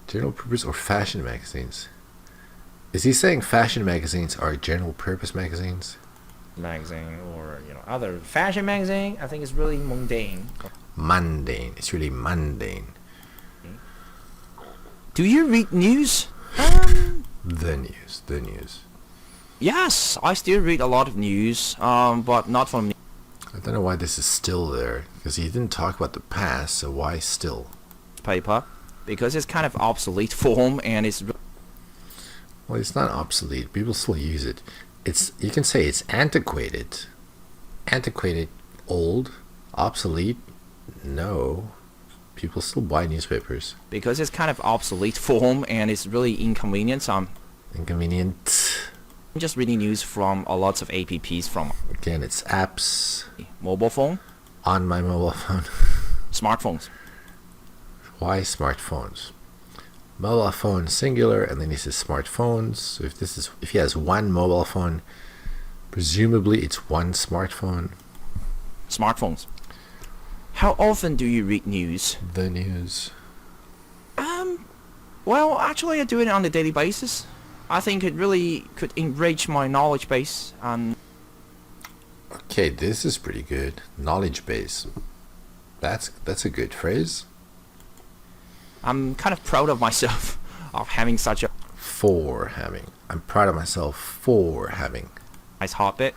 General purpose or fashion magazines? Is he saying fashion magazines are general purpose magazines? Magazine or other fashion magazine, I think it's really mundane. Mundane. It's really mundane. Do you read news? The news. The news. Yes, I still read a lot of news, but not from I don't know why this is still there, because he didn't talk about the past, so why still? newspaper, because it's kind of obsolete form and it's Well, it's not obsolete. People still use it. You can say it's antiquated. Antiquated, old, obsolete. No. People still buy newspapers. because it's kind of obsolete form and it's really inconvenient. So I'm Inconvenient. just reading news from a lot of apps from Again, it's apps mobile phone, on my mobile phone. smartphones. Why smartphones? Mobile phone singular, and then he says smartphones. So if he has one mobile phone, presumably it's one smartphone. Smartphones. How often do you read news? The news. Well, actually, I do it on a daily basis. I think it really could enrich my knowledge base, and Okay, this is pretty good. Knowledge base. That's a good phrase. I'm kind of proud of myself of having such a For having. I'm proud of myself for having. nice habit.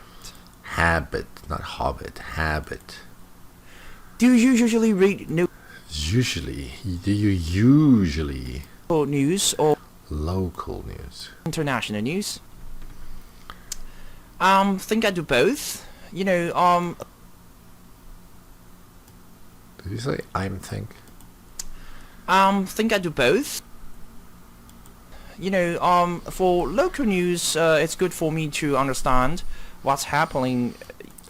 Habit, not hobbit. Habit. Do you usually read Usually. Do you usually news or local news? international news? Think I do both. Did you say I'm think? Think I do both. For local news, it's good for me to understand what's happening,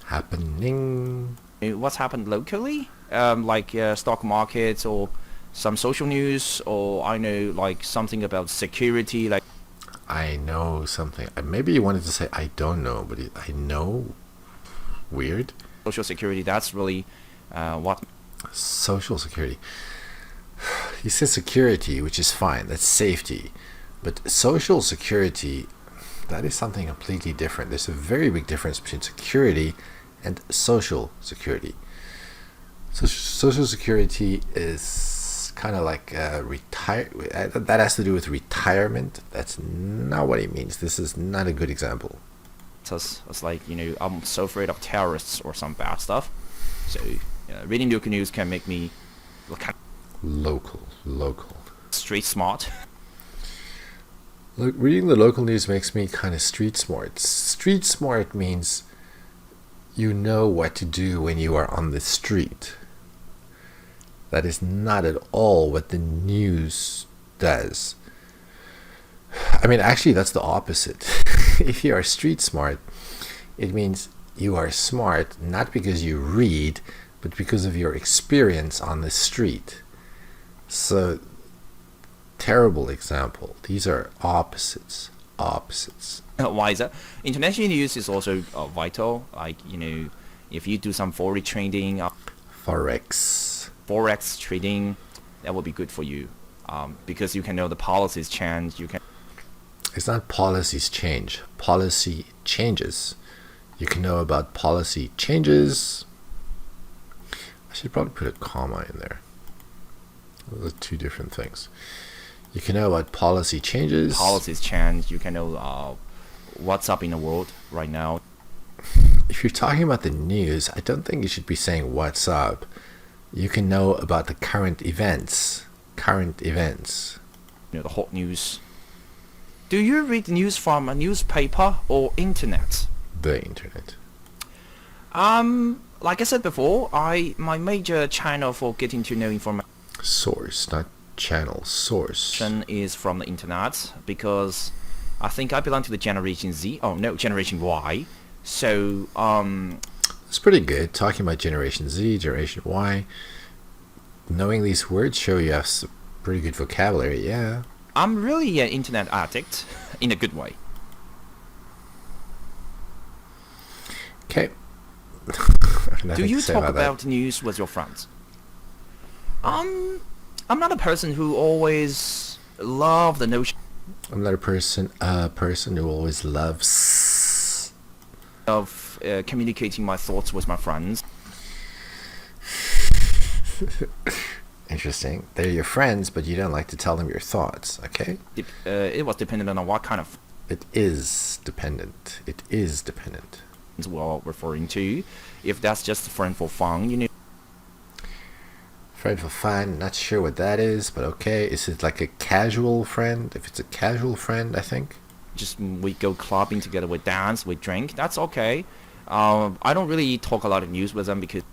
Happening. what's happened locally, like stock markets or some social news, or I know like something about security, like I know something. Maybe you wanted to say I don't know, but I know. Weird. social security. That's really what Social security. He says security, which is fine. That's safety. But social security, that is something completely different. There's a very big difference between security and social security. So social security is kind of like that has to do with retirement. That's not what he means. This is not a good example. it's like I'm so afraid of terrorists or some bad stuff. So reading local news can make me look kind Local. of street smart. Look, reading the local news makes me kind of street smart. Street smart means you know what to do when you are on the street. That is not at all what the news does. I mean, actually, that's the opposite. If you are street smart, it means you are smart not because you read, but because of your experience on the street. So, terrible example. These are opposites. Opposites. Why is that? International news is also vital. Like if you do some forex trading, forex trading, that will be good for you. Because you can know the policies change. You can. It's not policies change. Policy changes. You can know about policy changes. I should probably put a comma in there. Those are two different things. You can know about policy changes. Policies change. You can know what's up in the world right now. If you're talking about the news, I don't think you should be saying what's up. You can know about the current events. Current events. The hot news. Do you read news from a newspaper or internet? The internet. Like I said before, my major channel for getting to know information Source, not channel. Source. is from the internet, because I think I belong to the Generation Z. Oh no, Generation Y. So It's pretty good. Talking about Generation Z, Generation Y. Knowing these words show you have some pretty good vocabulary, yeah. I'm really an internet addict in a good way. Okay. Do you talk about news with your friends? I'm not a person who always love the notion I'm not a person who always loves. of communicating my thoughts with my friends. Interesting. They're your friends, but you don't like to tell them your thoughts, okay? It was dependent on what kind of It is dependent. It is dependent. friends we're referring to. If that's just a friend for fun, Friend for fun, not sure what that is, but okay. Is it like a casual friend? If it's a casual friend, I think. just we go clubbing together, we dance, we drink. That's okay. I don't really talk a lot of news with them because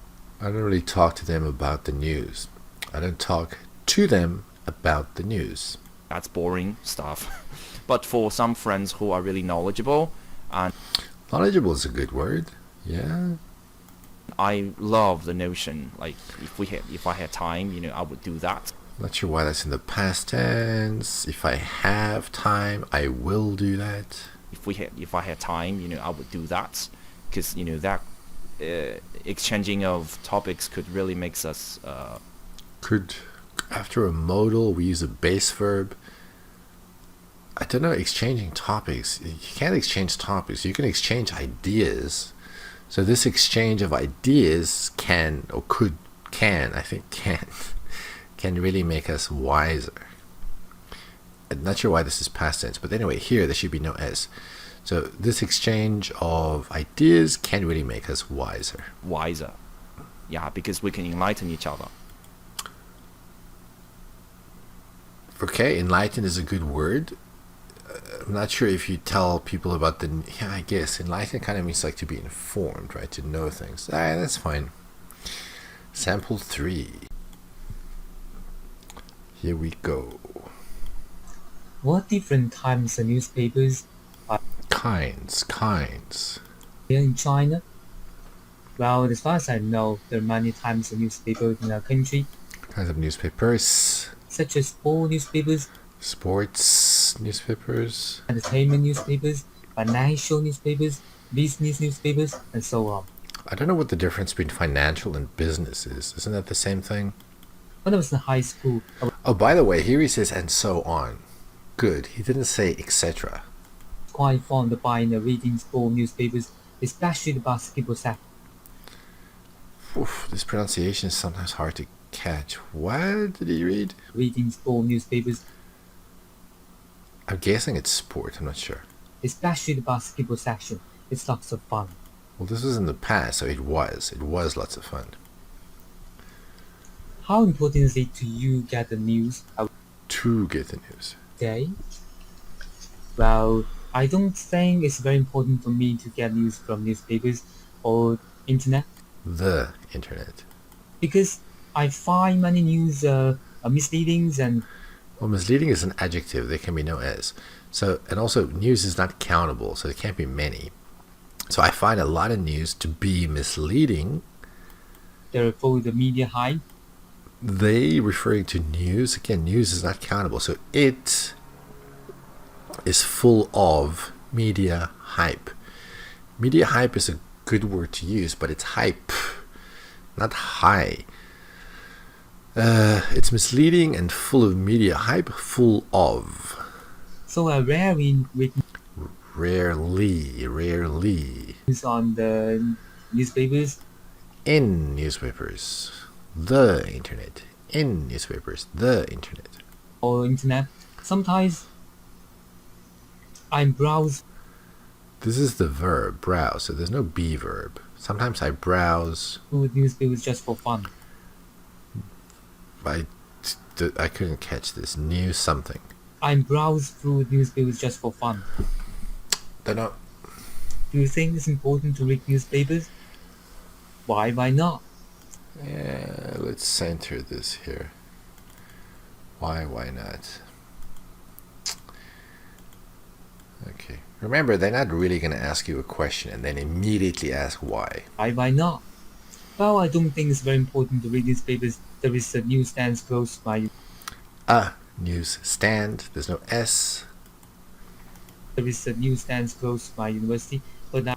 I don't really talk to them about the news. I don't talk to them about the news. that's boring stuff. But for some friends who are really knowledgeable, and Knowledgeable is a good word. Yeah. I love the notion, like if I had time, I would do that. Not sure why that's in the past tense. If I have time, I will do that. If I had time, I would do that, because that exchanging of topics could really makes us. Could, after a modal, we use a base verb. I don't know, exchanging topics. You can't exchange topics. You can exchange ideas. So this exchange of ideas can really make us wiser. I'm not sure why this is past tense, but anyway, here there should be no S. So this exchange of ideas can really make us wiser. Wiser, yeah, because we can enlighten each other. Okay, enlighten is a good word. I'm not sure if you tell people about I guess enlighten kind of means like to be informed, right? To know things. That's fine. Sample 3. Here we go. What different times the newspapers are Kinds. here in China? Well, as far as I know, there are many times the newspapers in our country, Kinds of newspapers. such as sport newspapers, Sports newspapers. entertainment newspapers, financial newspapers, business newspapers, and so on. I don't know what the difference between financial and business is. Isn't that the same thing? When I was in high school, I was Oh, by the way, here he says and so on. Good. He didn't say etc. quite fond of buying and reading sport newspapers, especially the basketball section. Oof, this pronunciation is sometimes hard to catch. What did he read? Reading sport newspapers, I'm guessing it's sport. I'm not sure. especially the basketball section. It's lots of fun. Well, this was in the past, so it was. It was lots of fun. How important is it to you get the news every To get the news. day? Well, I don't think it's very important for me to get news from newspapers or internet, The internet. because I find many news are misleading and Well, misleading is an adjective. There can be no S. So, and also, news is not countable, so there can't be many. So I find a lot of news to be misleading. therefore the media hype. They referring to news. Again, news is not countable. So it is full of media hype. Media hype is a good word to use, but it's hype, not high. It's misleading and full of media hype, full of. So I rarely read Rarely news on the newspapers. in newspapers, the internet, in newspapers, the internet. Or internet. Sometimes I browse This is the verb, browse, so there's no be verb. Sometimes I browse. through newspapers just for fun. I couldn't catch this. News something. I browse through newspapers just for fun. They're not. Do you think it's important to read newspapers? Why not? Yeah, let's center this here. Why not? Okay. Remember, they're not really going to ask you a question and then immediately ask why. Why not? Well, I don't think it's very important to read newspapers. There is a newsstand close by. News stand. There's no S. There is a newsstand close by university, but I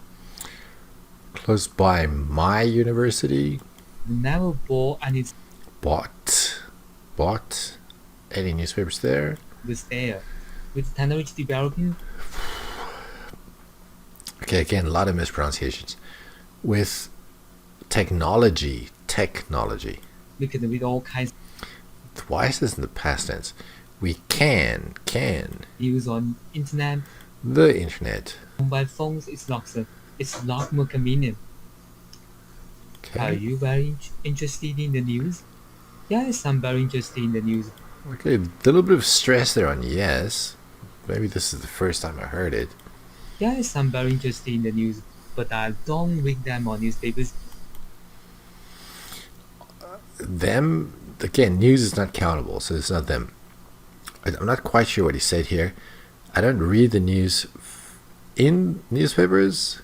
Close by my university. never bought any Bought. bought any newspapers there. Was there. With technology developing, Okay, again, a lot of mispronunciations. With technology. we can read all kinds Why is this in the past tense? We can. of news on internet, The internet. mobile phones. It's a lot more convenient. Are Okay. you very interested in the news? Yes, I'm very interested in the news. Okay, a little bit of stress there on yes. Maybe this is the first time I heard it. Yes, I'm very interested in the news, but I don't read them on newspapers. Them, again, news is not countable, so it's not them. I'm not quite sure what he said here. I don't read the news in newspapers.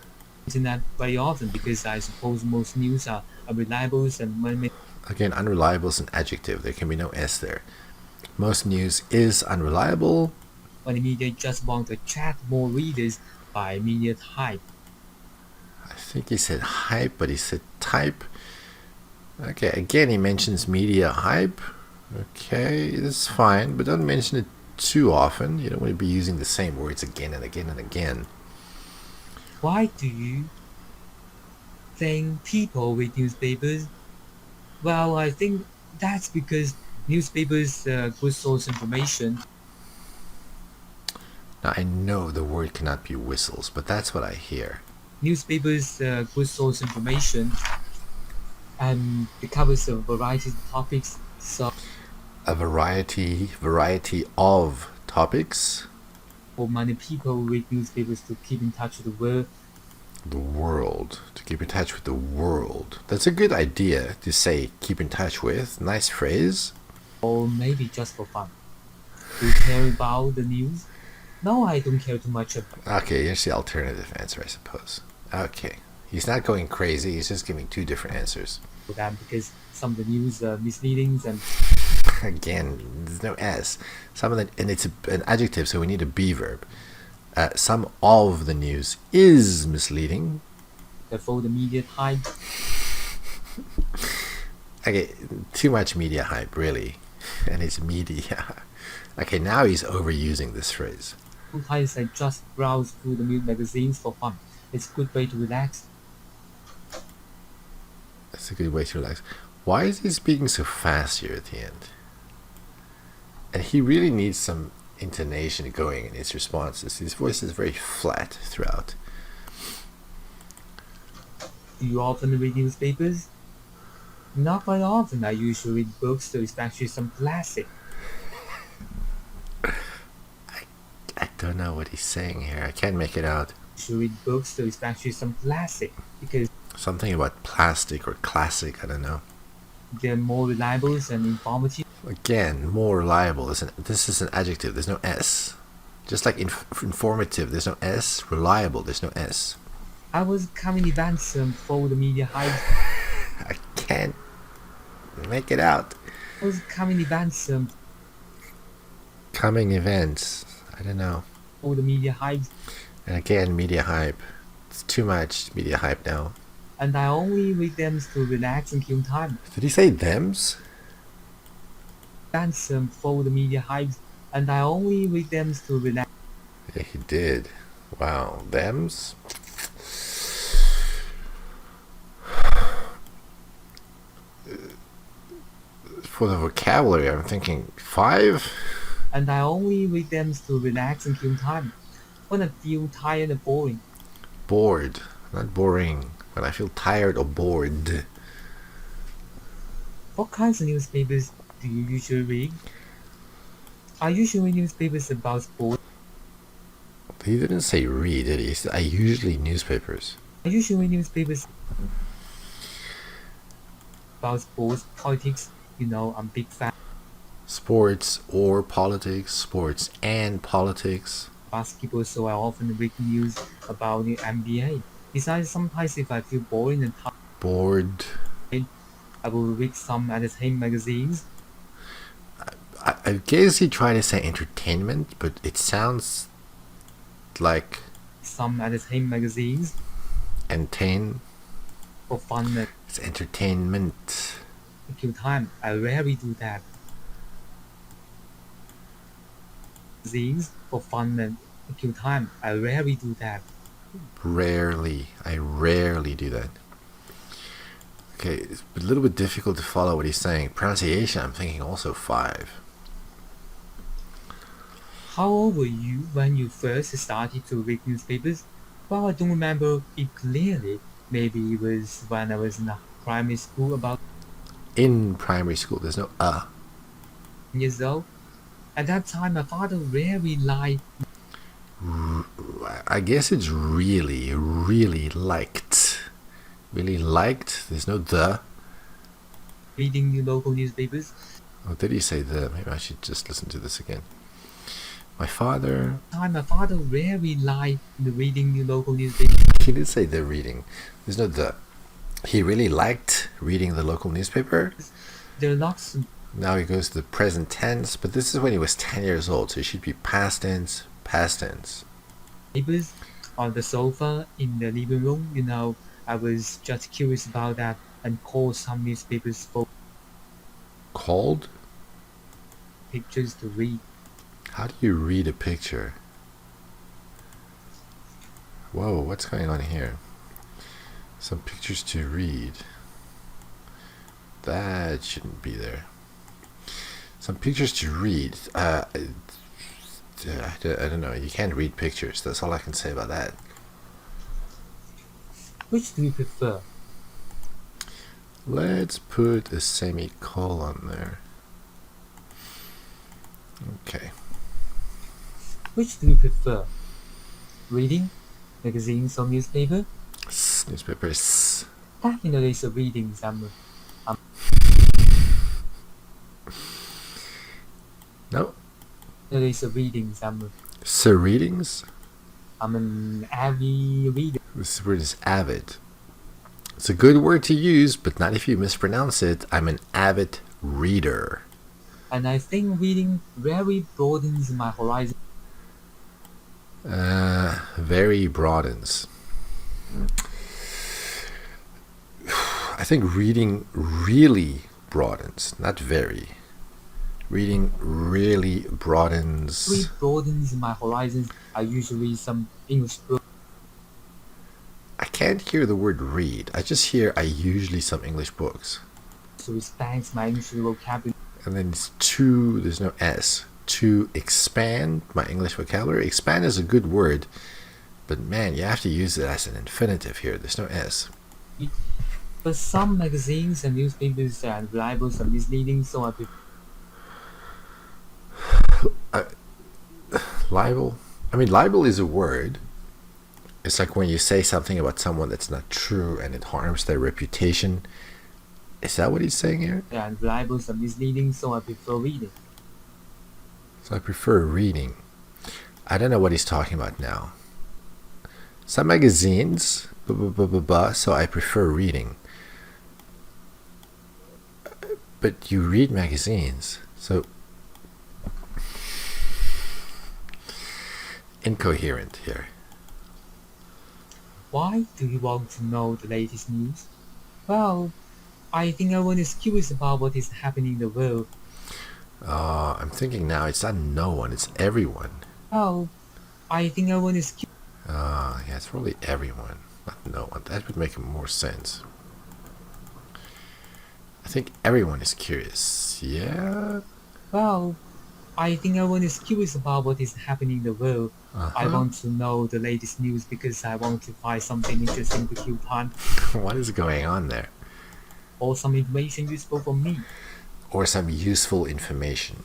Internet very often because I suppose most news are reliable and when Again, unreliable is an adjective. There can be no S there. Most news is unreliable. the media just want to attract more readers by immediate hype. I think he said hype, but he said type. Okay, again, he mentions media hype. Okay, this is fine, but don't mention it too often. You don't want to be using the same words again and again and again. Why do you think people read newspapers? Well, I think that's because newspapers are a good source of information. Now, I know the word cannot be whistles, but that's what I hear. Newspapers are a good source of information and it covers a variety of topics. So A variety of topics. for many people read newspapers to keep in touch with the world. The world. To keep in touch with the world. That's a good idea to say keep in touch with. Nice phrase. Or maybe just for fun. Do you care about the news? No, I don't care too much about Okay, here's the alternative answer, I suppose. Okay. He's not going crazy, he's just giving two different answers. them because some of the news are misleading and Again, there's no S. Some of the, and it's an adjective, so we need a be verb. Some of the news is misleading. therefore the media hype. Okay, too much media hype, really. And it's media. Okay, now he's overusing this phrase. Sometimes I just browse through the news magazines for fun. It's a good way to relax. That's a good way to relax. Why is he speaking so fast here at the end? And he really needs some intonation going in his responses. His voice is very flat throughout. Do you often read newspapers? Not very often. I usually read books, especially some classic. I don't know what he's saying here. I can't make it out. Usually read books, especially some classic, because Something about plastic or classic, I don't know. they're more reliable and informative. Again, more reliable. This is an adjective. There's no S. Just like informative, there's no S. Reliable, there's no S. I was coming events for the media hype. I can't make it out. I was coming events Coming events. I don't know. for the media hype, And again, media hype. It's too much media hype now. and I only read them to relax and kill time. Did he say thems? Events for the media hype, and I only read them to relax. Yeah, he did. Wow, thems? For the vocabulary, I'm thinking 5? And I only read them to relax and kill time. When I feel tired and boring, Bored. Not boring. When I feel tired or bored. what kinds of newspapers do you usually read? I usually read newspapers about sports. He didn't say read, did he? He said, I usually newspapers. I usually read newspapers about sports, politics. You know, I'm a big fan Sports or politics. Sports and politics. of basketball, so I often read news about the NBA. Besides, sometimes if I feel boring and tired, Bored. I will read some entertainment magazines. I guess he tried to say entertainment, but it sounds like Some entertainment magazines entertain. for fun and It's entertainment. kill time. I rarely do that. magazines for fun and a kill time. I rarely do that. Rarely. I rarely do that. Okay, it's a little bit difficult to follow what he's saying. Pronunciation, I'm thinking also 5. How old were you when you first started to read newspapers? Well, I don't remember it clearly. Maybe it was when I was in primary school, about In primary school, there's no years old. At that time, my father rarely liked I guess it's really, really liked. Really liked. There's no the. reading the local newspapers. Oh, did he say the? Maybe I should just listen to this again. My father. My father rarely liked reading the local newspapers. He did say the reading. There's no the. He really liked reading the local newspaper. There are lots of Now he goes to the present tense, but this is when he was 10 years old, so it should be past tense, past tense. papers on the sofa in the living room. I was just curious about that and called some newspapers for Called? pictures to read. How do you read a picture? Whoa, what's going on here? Some pictures to read. That shouldn't be there. Some pictures to read. I don't know. You can't read pictures. That's all I can say about that. Which do you prefer? Let's put a semicolon there. Okay. Which do you prefer? Reading magazines or newspaper? Newspapers. Back in the days of readings, I'm No. in the days of readings, Sir readings. I'm an avid reader. This word is avid. It's a good word to use, but not if you mispronounce it. I'm an avid reader. And I think reading very broadens my horizon. Very broadens. I think reading really broadens, not very. Reading really broadens. Really broadens my horizons. I usually read some English books. I can't hear the word read. I just hear I usually some English books. So it expands my English vocabulary. And then it's to, there's no S. To expand my English vocabulary. Expand is a good word, but man, you have to use it as an infinitive here. There's no S. But some magazines and newspapers are unreliable and misleading, so I prefer Libel? I mean, libel is a word. It's like when you say something about someone that's not true and it harms their reputation. Is that what he's saying here? unreliable and misleading, so I prefer reading. So I prefer reading. I don't know what he's talking about now. Some magazines, so I prefer reading. But you read magazines, so incoherent here. Why do you want to know the latest news? Well, I think everyone is curious about what is happening in the world. I'm thinking now it's not no one, it's everyone. Well, I think everyone is curious. Yeah, it's probably everyone, not no one. That would make more sense. I think everyone is curious. Yeah? Well, I think everyone is curious about what is happening in the world. I want to know the latest news because I want to find something interesting to kill time, What is going on there? or some information useful for me, Or some useful information.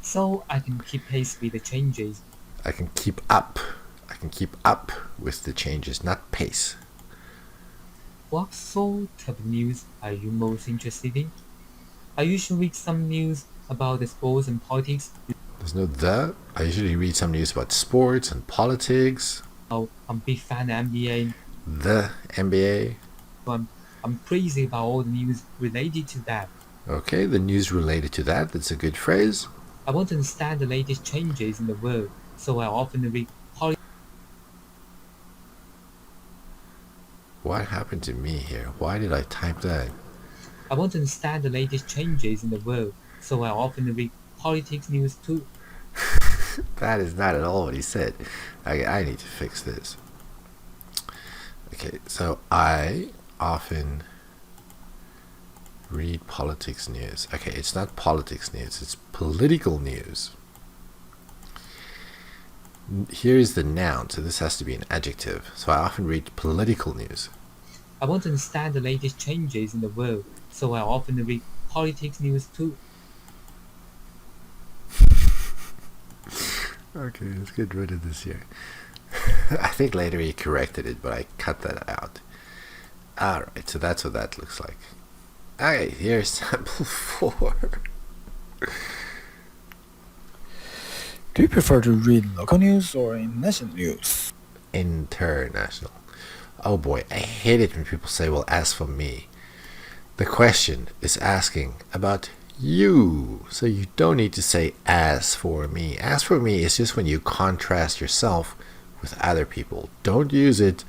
so I can keep pace with the changes. I can keep up. I can keep up with the changes, not pace. What sort of news are you most interested in? I usually read some news about the sports and politics. There's no the. I usually read some news about sports and politics. I'm a big fan of NBA. The NBA. I'm crazy about all the news related to that. Okay, the news related to that. That's a good phrase. I want to understand the latest changes in the world, so I often read politics. What happened to me here? Why did I type that? I want to understand the latest changes in the world, so I often read politics news too. That is not at all what he said. I need to fix this. Okay, so I often read politics news. Okay, it's not politics news, it's political news. Here is the noun, so this has to be an adjective. So I often read political news. I want to understand the latest changes in the world, so I often read politics news too. Okay, let's get rid of this here. I think later he corrected it, but I cut that out. Alright, so that's what that looks like. Okay, here's sample 4. Do you prefer to read local news or international news? International. Oh boy, I hate it when people say, well, as for me. The question is asking about you. So you don't need to say as for me. As for me is just when you contrast yourself with other people. Don't use it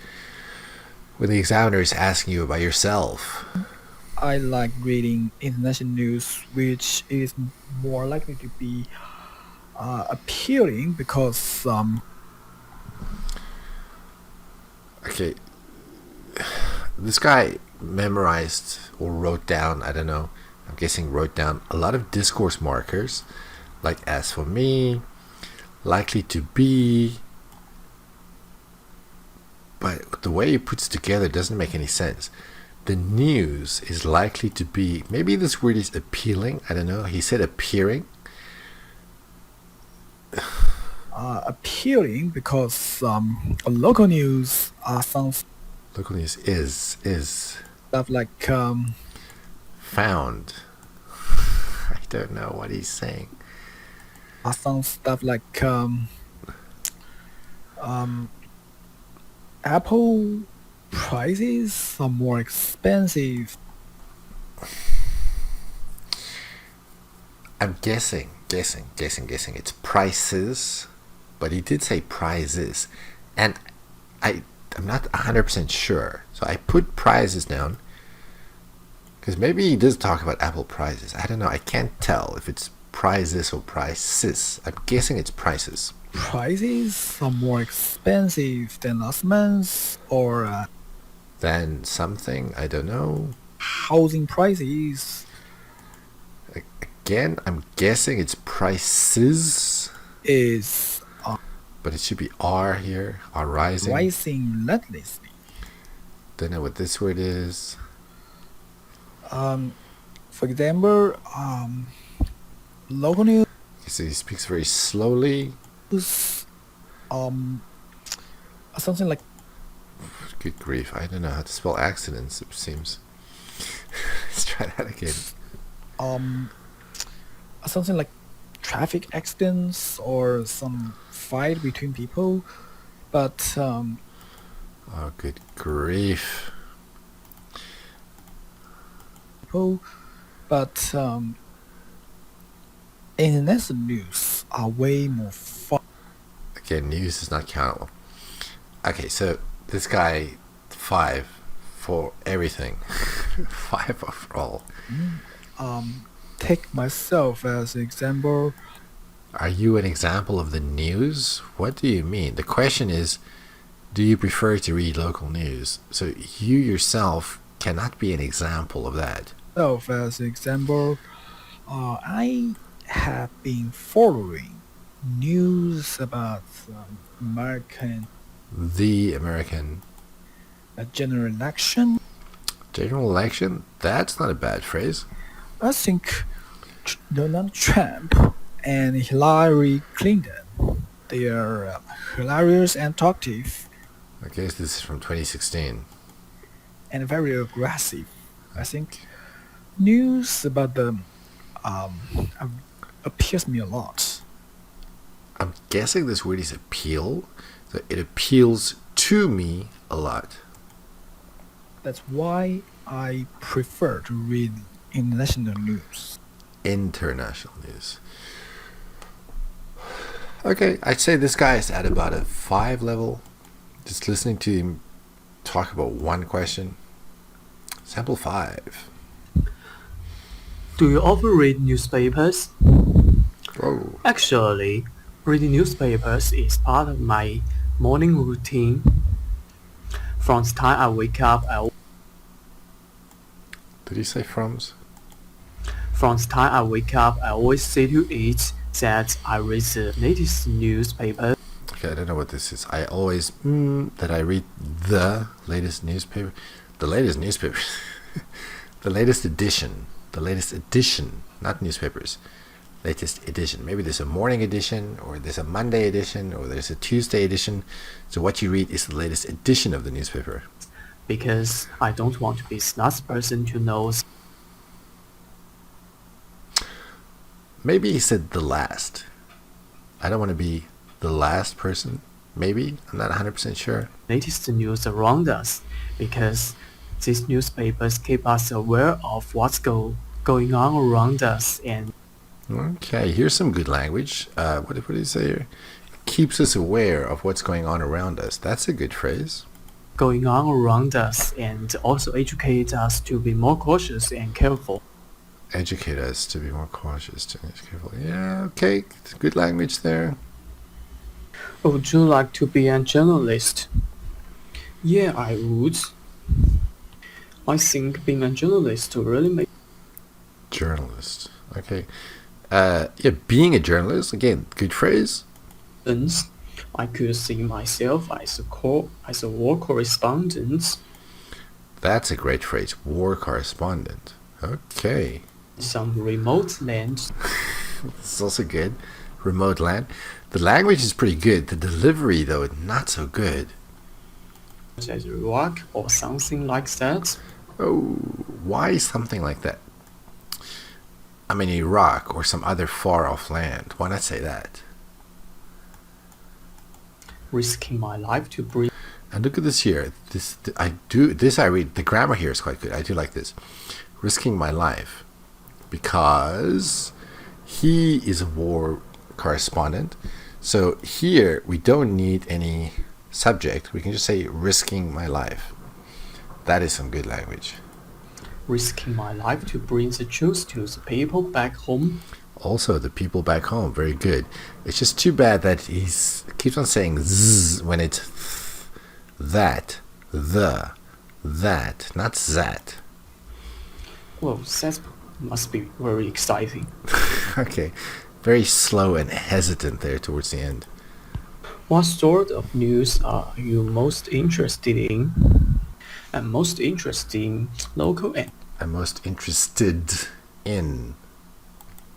when the examiner is asking you about yourself. I like reading international news, which is more likely to be appealing because Okay, this guy memorized or wrote down, I don't know, I'm guessing wrote down a lot of discourse markers, like as for me, likely to be, but the way he puts it together doesn't make any sense. The news is likely to be, maybe this word is appealing, I don't know, he said appearing. appealing because local news sounds Local news is stuff like found. I don't know what he's saying. sounds stuff like Apple prices are more expensive. I'm guessing. It's prices, but he did say prizes, and I'm not 100% sure. So I put prizes down because maybe he does talk about Apple prizes. I don't know. I can't tell if it's prizes or prices. I'm guessing it's prices. Prices are more expensive than last month, or Then something, I don't know. housing prices Again, I'm guessing it's prices, is but it should be R here. R rising. rising relentlessly. Don't know what this word is. For example, local news So he speaks very slowly. something like Good grief, I don't know how to spell accidents, it seems. Let's try that again. something like traffic accidents or some fight between people, but Oh, good grief. international news are way more fun. Again, news is not countable. Okay, so this guy, 5 for everything. 5 overall. Take myself as an example. Are you an example of the news? What do you mean? The question is, do you prefer to read local news? So you yourself cannot be an example of that. Self as an example, I have been following news about The American general election. general election? That's not a bad phrase. I think Donald Trump and Hillary Clinton, they are hilarious and talkative I guess this is from 2016. and very aggressive. I think news about them appeals me a lot. I'm guessing this word is appeal. So it appeals to me a lot. That's why I prefer to read international news. International news. Okay, I'd say this guy is at about a 5 level. Just listening to him talk about one question. Sample 5. Do you often read newspapers? Whoa. Actually, Reading newspapers is part of my morning routine. From the time I wake up, Did you say froms? I always see to it that I read the latest newspaper. Okay, I don't know what this is. I always that I read the latest newspaper. The latest newspaper. The latest edition. The latest edition, not newspapers. Latest edition. Maybe there's a morning edition, or there's a Monday edition, or there's a Tuesday edition. So what you read is the latest edition of the newspaper. Because I don't want to be the last person to know. Maybe he said the last. I don't want to be the last person. Maybe. I'm not 100% sure. Latest news around us, because these newspapers keep us aware of what's going on around us. And Okay, here's some good language. What did he say here? Keeps us aware of what's going on around us. That's a good phrase. going on around us, and also educate us to be more cautious and careful. Educate us to be more cautious, to be careful. Yeah, okay, good language there. Would you like to be a journalist? Yeah, I would. I think being a journalist really makes Journalist. Okay. Yeah, being a journalist, again, good phrase. sense. I could see myself as a war correspondent. That's a great phrase. War correspondent. Okay. Some remote land. This is also good. Remote land. The language is pretty good. The delivery, though, not so good. Such as Iraq or something like that. Oh, why something like that? I mean, Iraq or some other far-off land. Why not say that? Risking my life to breathe. And look at this here. I read. The grammar here is quite good. I do like this. Risking my life. Because he is a war correspondent. So here, we don't need any subject. We can just say risking my life. That is some good language. Risking my life to bring the truth to the people back home. Also, the people back home, very good. It's just too bad that he keeps on saying zzz when it's that, that, not that. Well, that must be very exciting. Okay, very slow and hesitant there towards the end. What sort of news are you most interested in? I'm most interested in local and I'm most interested in.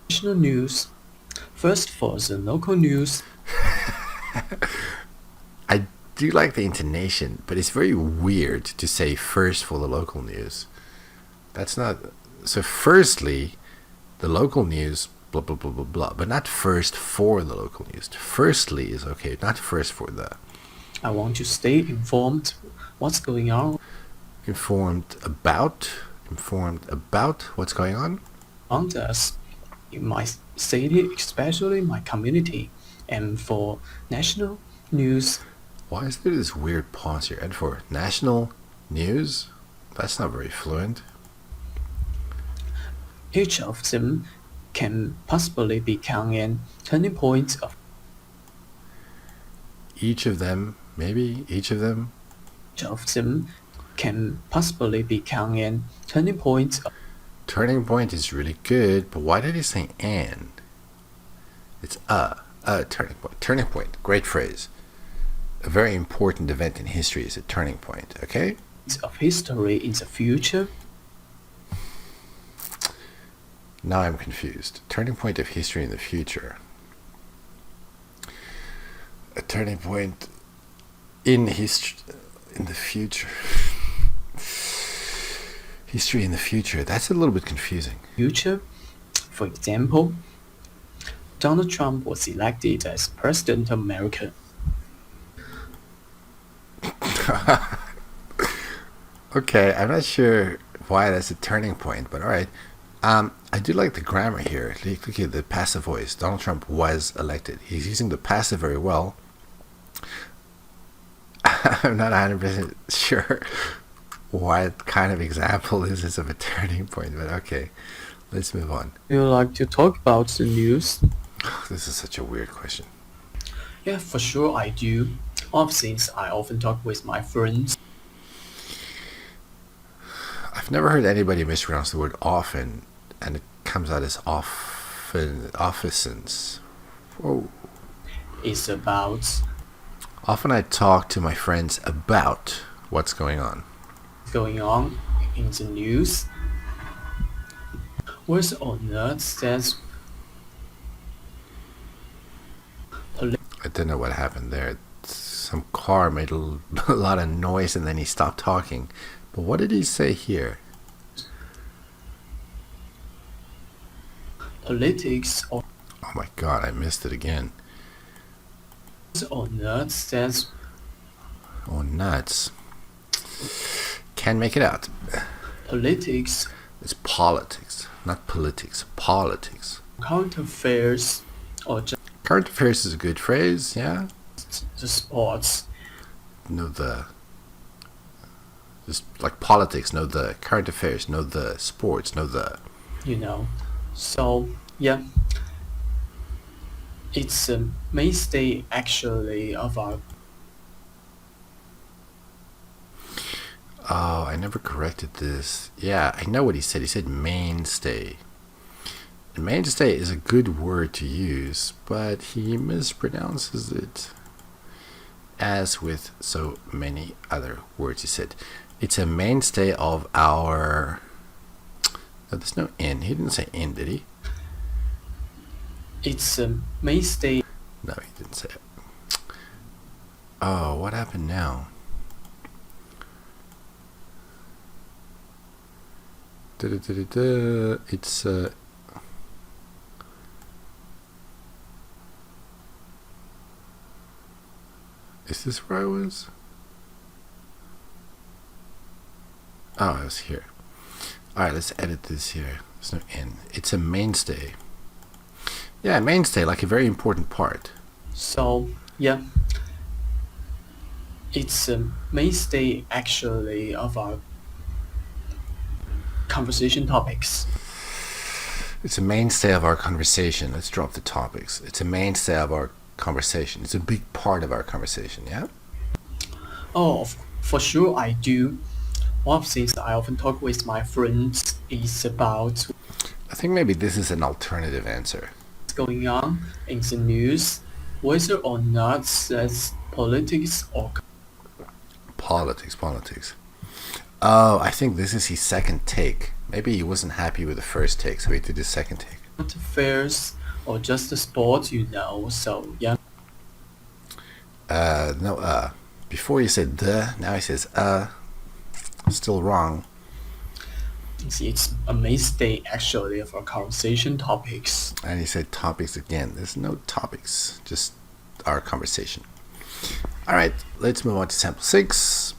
national news. First, for the local news. I do like the intonation, but it's very weird to say first for the local news. That's not. So, firstly, the local news, blah, blah, blah, blah, blah, but not first for the local news. Firstly is okay, not first for the. I want to stay informed what's going on Informed about what's going on. around us in my city, especially my community. And for national news, Why is there this weird pause here? And for national news, that's not very fluent. each of them can possibly become a turning point of Each of them, maybe each of them. each of them can possibly become a turning point of Turning point is really good, but why did he say and? It's a turning point. Turning point, great phrase. A very important event in history is a turning point, okay? history in the future. Now I'm confused. Turning point of history in the future. A turning point in history in the future. History in the future. That's a little bit confusing. Future, for example, Donald Trump was elected as President of America. Okay, I'm not sure why that's a turning point, but all right. I do like the grammar here. Look at the passive voice. Donald Trump was elected. He's using the passive very well. I'm not 100% sure what kind of example this is of a turning point, but okay, let's move on. You like to talk about the news? This is such a weird question. Yeah, for sure I do. Since I often talk with my friends. I've never heard anybody mispronounce the word often, and it comes out as often, officins. Whoa. It's about Often I talk to my friends about what's going on. going on in the news. Whether or not that's I don't know what happened there. Some car made a lot of noise and then he stopped talking. But what did he say here? politics or Oh my god, I missed it again. not that's Oh, nuts. Can't make it out. politics, It's politics, not politics. Politics. current affairs, or just Current affairs is a good phrase, yeah? the sports. No, the. Just like politics, no the. Current affairs, no the. Sports, no the. So yeah, it's a mainstay actually of our Oh, I never corrected this. Yeah, I know what he said. He said mainstay. And mainstay is a good word to use, but he mispronounces it. As with so many other words he said. It's a mainstay of our... No, there's no N. He didn't say N, did he? it's a mainstay No, he didn't say it. Oh, what happened now? Da-da-da-da-da. It's is this where I was? Oh, I was here. Alright, let's edit this here. There's no N. It's a mainstay. Yeah, mainstay, like a very important part. So yeah, it's a mainstay actually of our conversation topics. It's a mainstay of our conversation. Let's drop the topics. It's a mainstay of our conversation. It's a big part of our conversation, yeah? Oh, for sure I do. One of the things I often talk with my friends is about I think maybe this is an alternative answer. what's going on in the news, whether or not that's politics or Politics. Oh, I think this is his second take. Maybe he wasn't happy with the first take, so he did his second take. current affairs or just the sport, So yeah, No, before he said the, now he says Still wrong. it's a mainstay actually of our conversation topics. And he said topics again. There's no topics, just our conversation. Alright, let's move on to sample 6.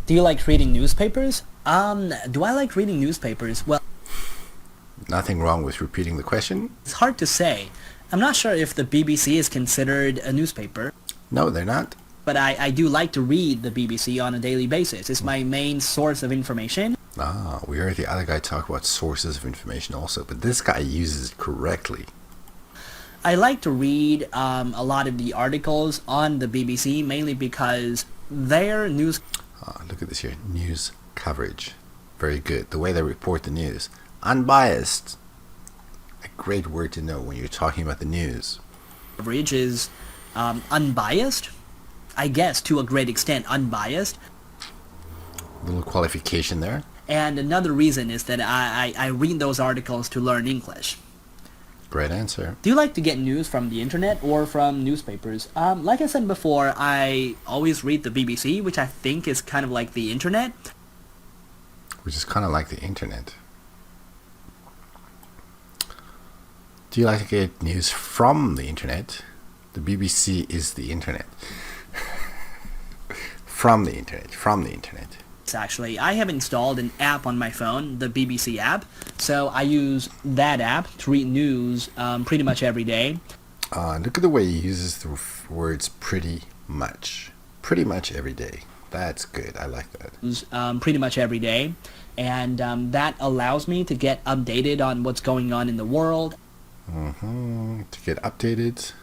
Do you like reading newspapers? Do I like reading newspapers? Well, Nothing wrong with repeating the question. it's hard to say. I'm not sure if the BBC is considered a newspaper, No, they're not. but I do like to read the BBC on a daily basis. It's my main source of information. Ah, we heard the other guy talk about sources of information also, but this guy uses it correctly. I like to read a lot of the articles on the BBC, mainly because their news Look at this here. News coverage. Very good. The way they report the news. Unbiased. A great word to know when you're talking about the news. coverage is unbiased. I guess to a great extent unbiased. Little qualification there. And another reason is that I read those articles to learn English. Great answer. Do you like to get news from the internet or from newspapers? Like I said before, I always read the BBC, which I think is kind of like the internet. Which is kind of like the internet. Do you like to get news from the internet? The BBC is the internet. From the internet. Actually, I have installed an app on my phone, the BBC app, so I use that app to read news pretty much every day. Look at the way he uses the words pretty much. Pretty much every day. That's good. I like that. Pretty much every day, and that allows me to get updated on what's going on in the world. To get updated.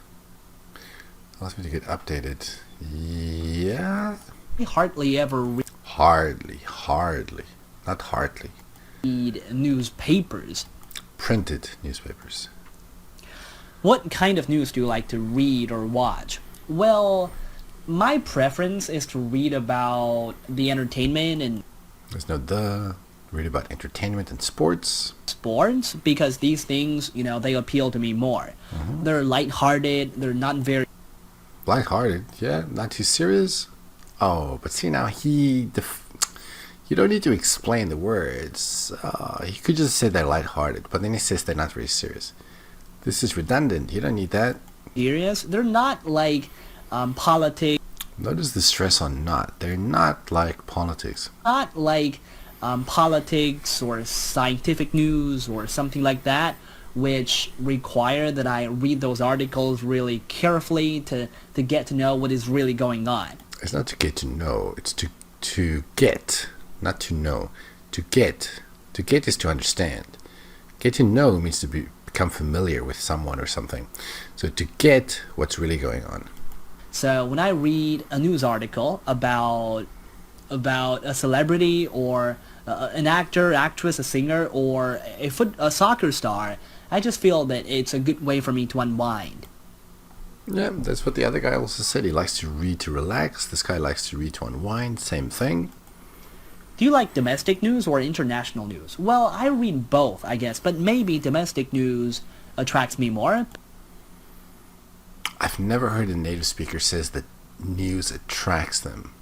Allows me to get updated. Yeah. I hardly ever Hardly. Not hardly. read newspapers. Printed newspapers. What kind of news do you like to read or watch? Well, my preference is to read about the entertainment and There's no the. Read about entertainment and sports. sports because these things, they appeal to me more. They're lighthearted, they're not very Lighthearted, yeah, not too serious. Oh, but see now you don't need to explain the words. He could just say they're lighthearted, but then he says they're not very serious. This is redundant. You don't need that. serious. They're not like politics, Notice the stress on not. They're not like politics. not like politics or scientific news or something like that, which require that I read those articles really carefully to get to know what is really going on. It's not to get to know. It's to get, not to know. To get. To get is to understand. Get to know means to become familiar with someone or something. So to get what's really going on. So when I read a news article about a celebrity or an actor, actress, a singer, or a soccer star, I just feel that it's a good way for me to unwind. Yeah, that's what the other guy also said. He likes to read to relax. This guy likes to read to unwind. Same thing. Do you like domestic news or international news? Well, I read both, I guess, but maybe domestic news attracts me more. I've never heard a native speaker says that news attracts them.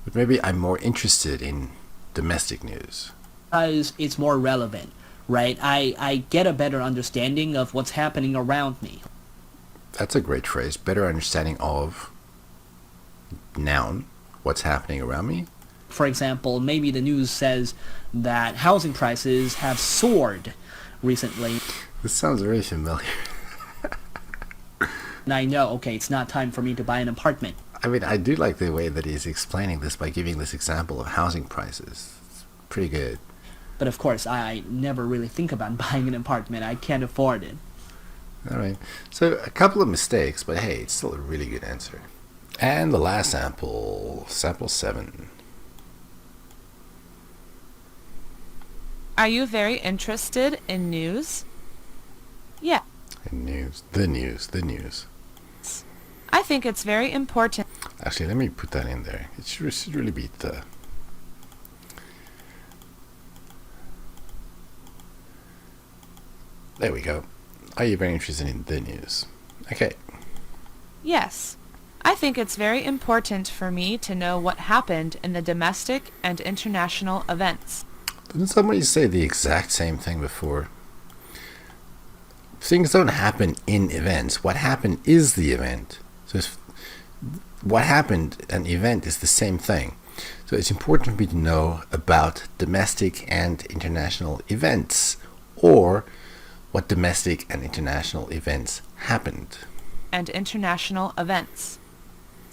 But maybe I'm more interested in domestic news. Because it's more relevant, right? I get a better understanding of what's happening around me. That's a great phrase. Better understanding of noun, what's happening around me. For example, maybe the news says that housing prices have soared recently. This sounds very familiar. And I know, okay, it's not time for me to buy an apartment. I mean, I do like the way that he's explaining this by giving this example of housing prices. It's pretty good. But of course, I never really think about buying an apartment. I can't afford it. All right. So a couple of mistakes, but hey, it's still a really good answer. And the last sample 7. Are you very interested in news? Yeah. And news. The news. I think it's very important. Actually, let me put that in there. It should really be the. There we go. Are you very interested in the news? Okay. Yes. I think it's very important for me to know what happened in the domestic and international events. Didn't somebody say the exact same thing before? Things don't happen in events. What happened is the event. So what happened, an event, is the same thing. So it's important for me to know about domestic and international events, or what domestic and international events happened. And international events.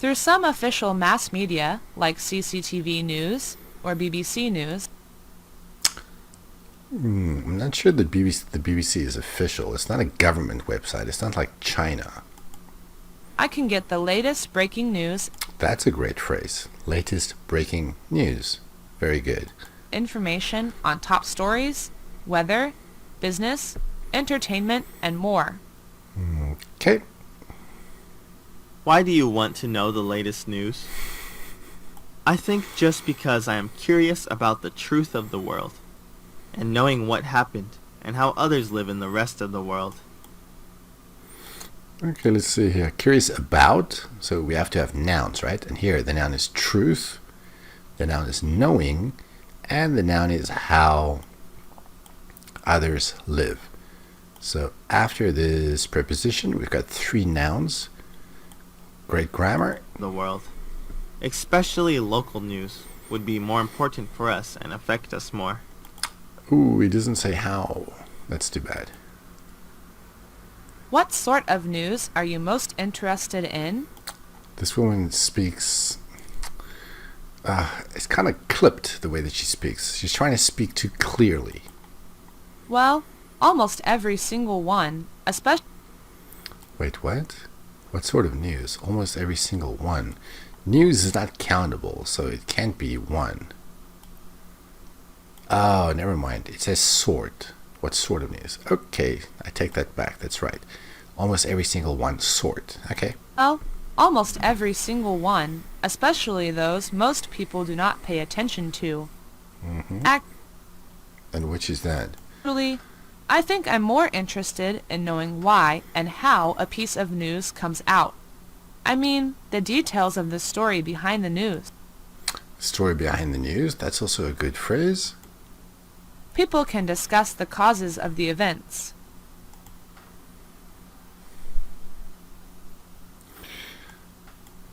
Through some official mass media, like CCTV News or BBC News, I'm not sure that the BBC is official. It's not a government website. It's not like China. I can get the latest breaking news, That's a great phrase. Latest breaking news. Very good. information on top stories, weather, business, entertainment, and more. Okay. Why do you want to know the latest news? I think just because I am curious about the truth of the world, and knowing what happened, and how others live in the rest of the world. Okay, let's see here. Curious about. So we have to have nouns, right? And here the noun is truth, the noun is knowing, and the noun is how others live. So after this preposition, we've got 3 nouns. Great grammar. The world. Especially local news would be more important for us and affect us more. Ooh, he doesn't say how. That's too bad. What sort of news are you most interested in? This woman speaks. It's kind of clipped the way that she speaks. She's trying to speak too clearly. Well, almost every single one especially Wait, what? What sort of news? Almost every single one. News is not countable, so it can't be one. Oh, never mind. It says sort. What sort of news? Okay, I take that back. That's right. Almost every single one sort. Okay. well, almost every single one, especially those most people do not pay attention to. Mm-hmm. And which is that? Actually, I think I'm more interested in knowing why and how a piece of news comes out. I mean, the details of the story behind the news. Story behind the news? That's also a good phrase. People can discuss the causes of the events.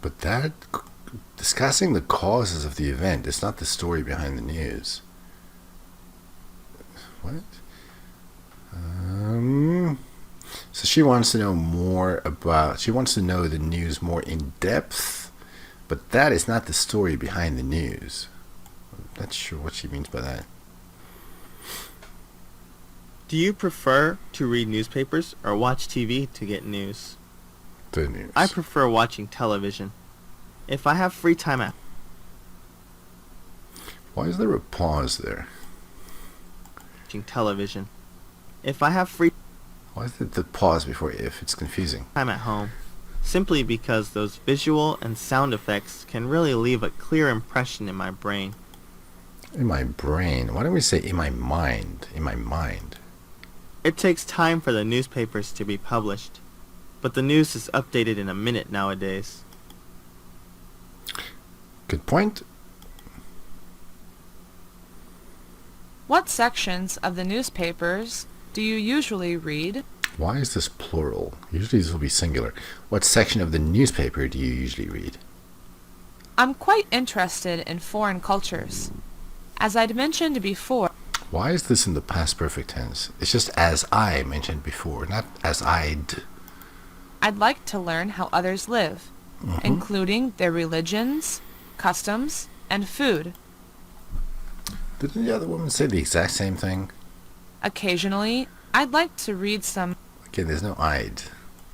But that discussing the causes of the event is not the story behind the news. What? So she wants to know more about. She wants to know the news more in depth, but that is not the story behind the news. I'm not sure what she means by that. Do you prefer to read newspapers or watch TV to get news? The news. I prefer watching television. If I have free time at Why is there a pause there? watching television. If I have free Why is there the pause before if? It's confusing. time at home, simply because those visual and sound effects can really leave a clear impression in my brain. In my brain. Why don't we say in my mind? In my mind. It takes time for the newspapers to be published, but the news is updated in a minute nowadays. Good point. What sections of the newspapers do you usually read? Why is this plural? Usually this will be singular. What section of the newspaper do you usually read? I'm quite interested in foreign cultures. As I'd mentioned before, Why is this in the past perfect tense? It's just as I mentioned before, not as I'd. I'd like to learn how others live, including their religions, customs, and food. Didn't the other woman say the exact same thing? Occasionally, I'd like to read some Again, there's no I'd.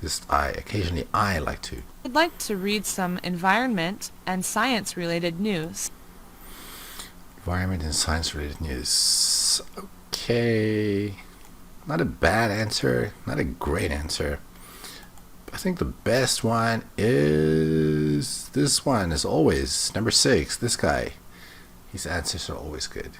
Just I. Occasionally I like to. I'd like to read some environment and science-related news. Environment and science related news. Okay. Not a bad answer. Not a great answer. I think the best one is this one, as always. Number 6, this guy. His answers are always good.